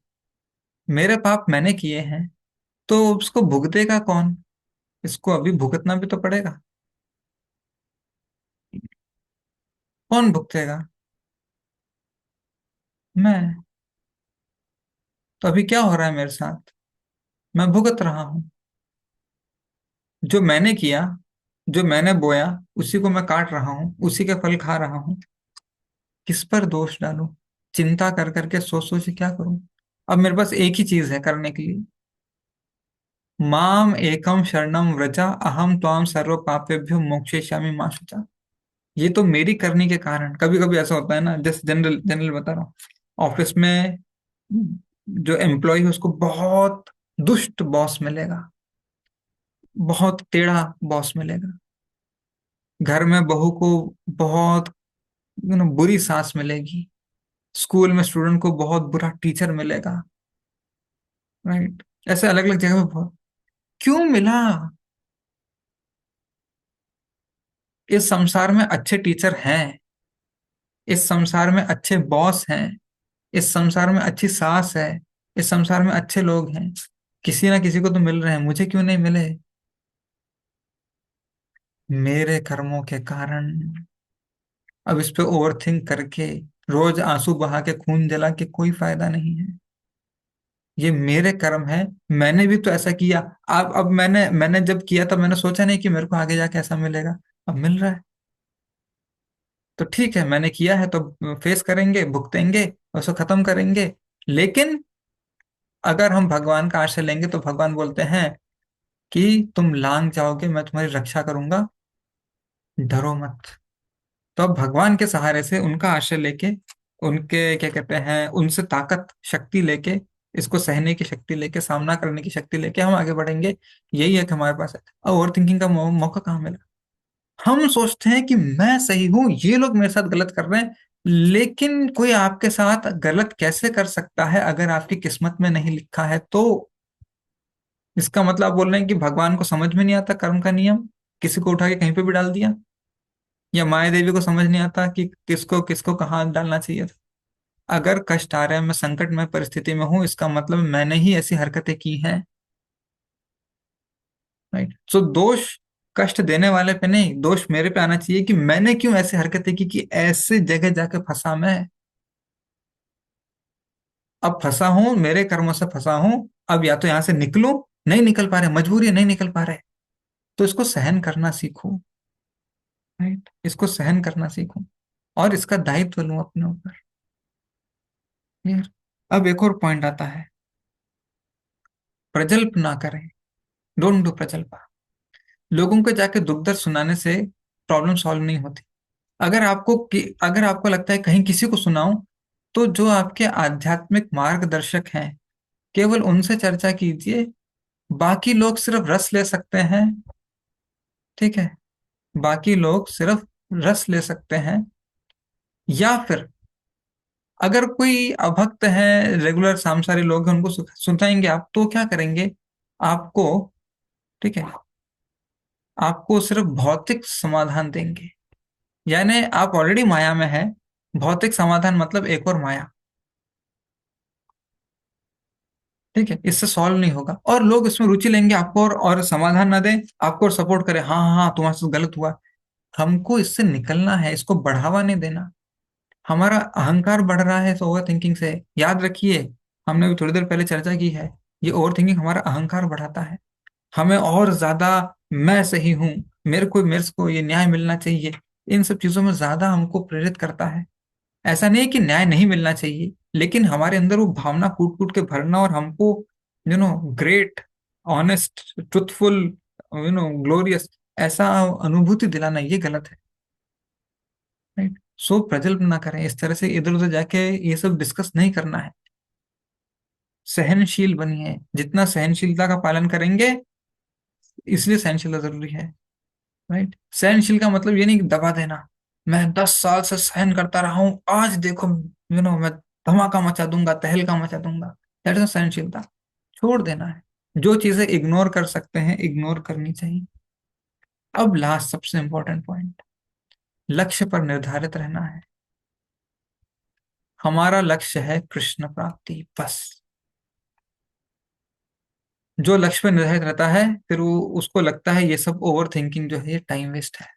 मेरे पाप मैंने किए हैं, तो उसको भुगतेगा कौन? इसको अभी भुगतना भी तो पड़ेगा। कौन भुगतेगा? मैं। तो अभी क्या हो रहा है मेरे साथ? मैं भुगत रहा हूं, जो मैंने किया, जो मैंने बोया, उसी को मैं काट रहा हूँ, उसी के फल खा रहा हूँ। किस पर दोष डालूं? चिंता कर करके सोच सोच के क्या करूं? अब मेरे पास एक ही चीज है करने के लिए, माम एकम शरणम व्रजा, अहम त्वाम सर्व पापेभ्यो मोक्षयिष्यामि मा शुचा। ये तो मेरी करनी के कारण, कभी कभी ऐसा होता है ना, जैसे जनरल जनरल बता रहा हूँ, ऑफिस में जो एम्प्लॉय है उसको बहुत दुष्ट बॉस मिलेगा, बहुत टेढ़ा बॉस मिलेगा, घर में बहू को बहुत बुरी सास मिलेगी, स्कूल में स्टूडेंट को बहुत बुरा टीचर मिलेगा, राइट, ऐसे अलग अलग जगह पे बहुत। क्यों मिला? इस संसार में अच्छे टीचर हैं, इस संसार में अच्छे बॉस हैं, इस संसार में अच्छी सास है, इस संसार में अच्छे लोग हैं। किसी ना किसी को तो मिल रहे हैं, मुझे क्यों नहीं मिले? मेरे कर्मों के कारण। अब इस पे ओवर थिंक करके, रोज आंसू बहा के, खून जला के कोई फायदा नहीं है। ये मेरे कर्म है। मैंने भी तो ऐसा किया। अब मैंने जब किया तब मैंने सोचा नहीं कि मेरे को आगे जाके ऐसा मिलेगा। अब मिल रहा है तो ठीक है, मैंने किया है तो फेस करेंगे, भुगतेंगे, उसको खत्म करेंगे। लेकिन अगर हम भगवान का आश्रय लेंगे तो भगवान बोलते हैं कि तुम लांग जाओगे, मैं तुम्हारी रक्षा करूंगा, डरो मत। तो अब भगवान के सहारे से, उनका आश्रय लेके, उनके क्या कहते हैं, उनसे ताकत शक्ति लेके, इसको सहने की शक्ति लेके, सामना करने की शक्ति लेके हम आगे बढ़ेंगे। यही है कि हमारे पास है। अब ओवर थिंकिंग का मौका कहाँ मिला? हम सोचते हैं कि मैं सही हूं, ये लोग मेरे साथ गलत कर रहे हैं। लेकिन कोई आपके साथ गलत कैसे कर सकता है अगर आपकी किस्मत में नहीं लिखा है तो? इसका मतलब आप बोल रहे हैं कि भगवान को समझ में नहीं आता कर्म का नियम, किसी को उठा के कहीं पे भी डाल दिया? या माया देवी को समझ नहीं आता कि किसको किसको कहाँ डालना चाहिए था? अगर कष्ट आ रहा है, मैं संकट में परिस्थिति में हूं, इसका मतलब मैंने ही ऐसी हरकतें की हैं। राइट? सो दोष कष्ट देने वाले पे नहीं, दोष मेरे पे आना चाहिए कि मैंने क्यों ऐसी हरकतें की कि ऐसे जगह जाके फंसा मैं। अब फंसा हूं, मेरे कर्मों से फंसा हूं। अब या तो यहां से निकलूं, नहीं निकल पा रहे, मजबूरी है, नहीं निकल पा रहे, तो इसको सहन करना सीखूं। राइट? इसको सहन करना सीखूं और इसका दायित्व लूं अपने ऊपर। क्लियर? अब एक और पॉइंट आता है, प्रजल्प ना करें। डोंट डू प्रजल्पा। लोगों को जाके दुख दर्द सुनाने से प्रॉब्लम सॉल्व नहीं होती। अगर आपको लगता है कहीं किसी को सुनाऊं, तो जो आपके आध्यात्मिक मार्गदर्शक हैं, केवल उनसे चर्चा कीजिए। बाकी लोग सिर्फ रस ले सकते हैं। ठीक है? बाकी लोग सिर्फ रस ले सकते हैं। या फिर अगर कोई अभक्त है, रेगुलर सांसारी लोग हैं, उनको सुनाएंगे आप तो क्या करेंगे? आपको, ठीक है, आपको सिर्फ भौतिक समाधान देंगे। यानी आप ऑलरेडी माया में है, भौतिक समाधान मतलब एक और माया। ठीक है? इससे सॉल्व नहीं होगा, और लोग इसमें रुचि लेंगे, आपको और समाधान ना दें, आपको और सपोर्ट करें, हाँ हाँ हाँ तुम्हारे साथ गलत हुआ। हमको इससे निकलना है, इसको बढ़ावा नहीं देना। हमारा अहंकार बढ़ रहा है इस ओवर थिंकिंग से। याद रखिए, हमने भी थोड़ी देर पहले चर्चा की है, ये ओवर थिंकिंग हमारा अहंकार बढ़ाता है। हमें और ज्यादा, मैं सही हूं, मेरे को ये न्याय मिलना चाहिए, इन सब चीजों में ज्यादा हमको प्रेरित करता है। ऐसा नहीं है कि न्याय नहीं मिलना चाहिए, लेकिन हमारे अंदर वो भावना कूट कूट के भरना और हमको ग्रेट, ऑनेस्ट, ट्रुथफुल, ग्लोरियस, ऐसा अनुभूति दिलाना, ये गलत है। राइट? सो प्रजल्प ना करें इस तरह से, इधर उधर जाके ये सब डिस्कस नहीं करना है। सहनशील बनिए, जितना सहनशीलता का पालन करेंगे, इसलिए सहनशीलता जरूरी है। राइट? सहनशील का मतलब ये नहीं कि दबा देना। मैं 10 साल से सहन करता रहा हूं, आज देखो मैं धमाका मचा दूंगा, तहलका मचा दूंगा। दैट इज सहनशीलता। छोड़ देना है। जो चीजें इग्नोर कर सकते हैं, इग्नोर करनी चाहिए। अब लास्ट सबसे इंपॉर्टेंट पॉइंट, लक्ष्य पर निर्धारित रहना है। हमारा लक्ष्य है कृष्ण प्राप्ति, बस। जो लक्ष्य पर निर्धारित रहता है, फिर वो उसको लगता है ये सब ओवर थिंकिंग जो है ये टाइम वेस्ट है।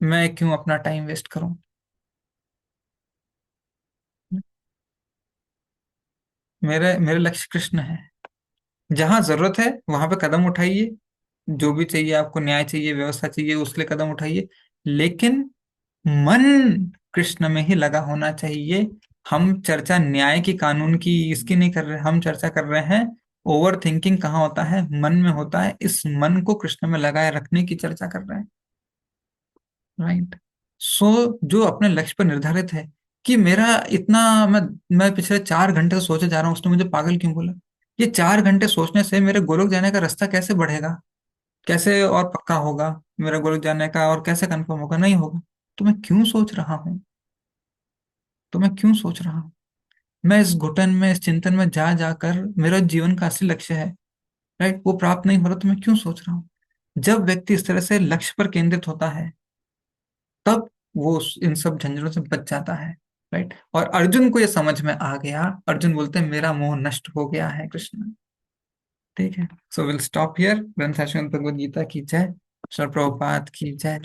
मैं क्यों अपना टाइम वेस्ट करूं? मेरे मेरे लक्ष्य कृष्ण है। जहां जरूरत है वहां पे कदम उठाइए। जो भी चाहिए आपको, न्याय चाहिए, व्यवस्था चाहिए, उसके लिए कदम उठाइए। लेकिन मन कृष्ण में ही लगा होना चाहिए। हम चर्चा न्याय की, कानून की, इसकी नहीं कर रहे, हम चर्चा कर रहे हैं ओवर थिंकिंग कहाँ होता है, मन में होता है। इस मन को कृष्ण में लगाए रखने की चर्चा कर रहे हैं। राइट? सो जो अपने लक्ष्य पर निर्धारित है कि मेरा इतना, मैं पिछले 4 घंटे से सोचे जा रहा हूँ, उसने मुझे पागल क्यों बोला? ये 4 घंटे सोचने से मेरे गोलोक जाने का रास्ता कैसे बढ़ेगा? कैसे और पक्का होगा मेरा गोलोक जाने का, और कैसे कंफर्म होगा? नहीं होगा। तो मैं क्यों सोच रहा हूँ? तो मैं क्यों सोच रहा हूँ? मैं इस घुटन में, इस चिंतन में जा जाकर, मेरा जीवन का असली लक्ष्य है राइट, वो प्राप्त नहीं हो रहा तो मैं क्यों सोच रहा हूँ। जब व्यक्ति इस तरह से लक्ष्य पर केंद्रित होता है, तब वो इन सब झंझटों से बच जाता है। राइट, और अर्जुन को ये समझ में आ गया, अर्जुन बोलते हैं मेरा मोह नष्ट हो गया है कृष्ण। ठीक है, सो विल स्टॉप हियर। ग्रंथ श्रीमद् भगवद गीता की जय। श्रील प्रभुपाद की जय।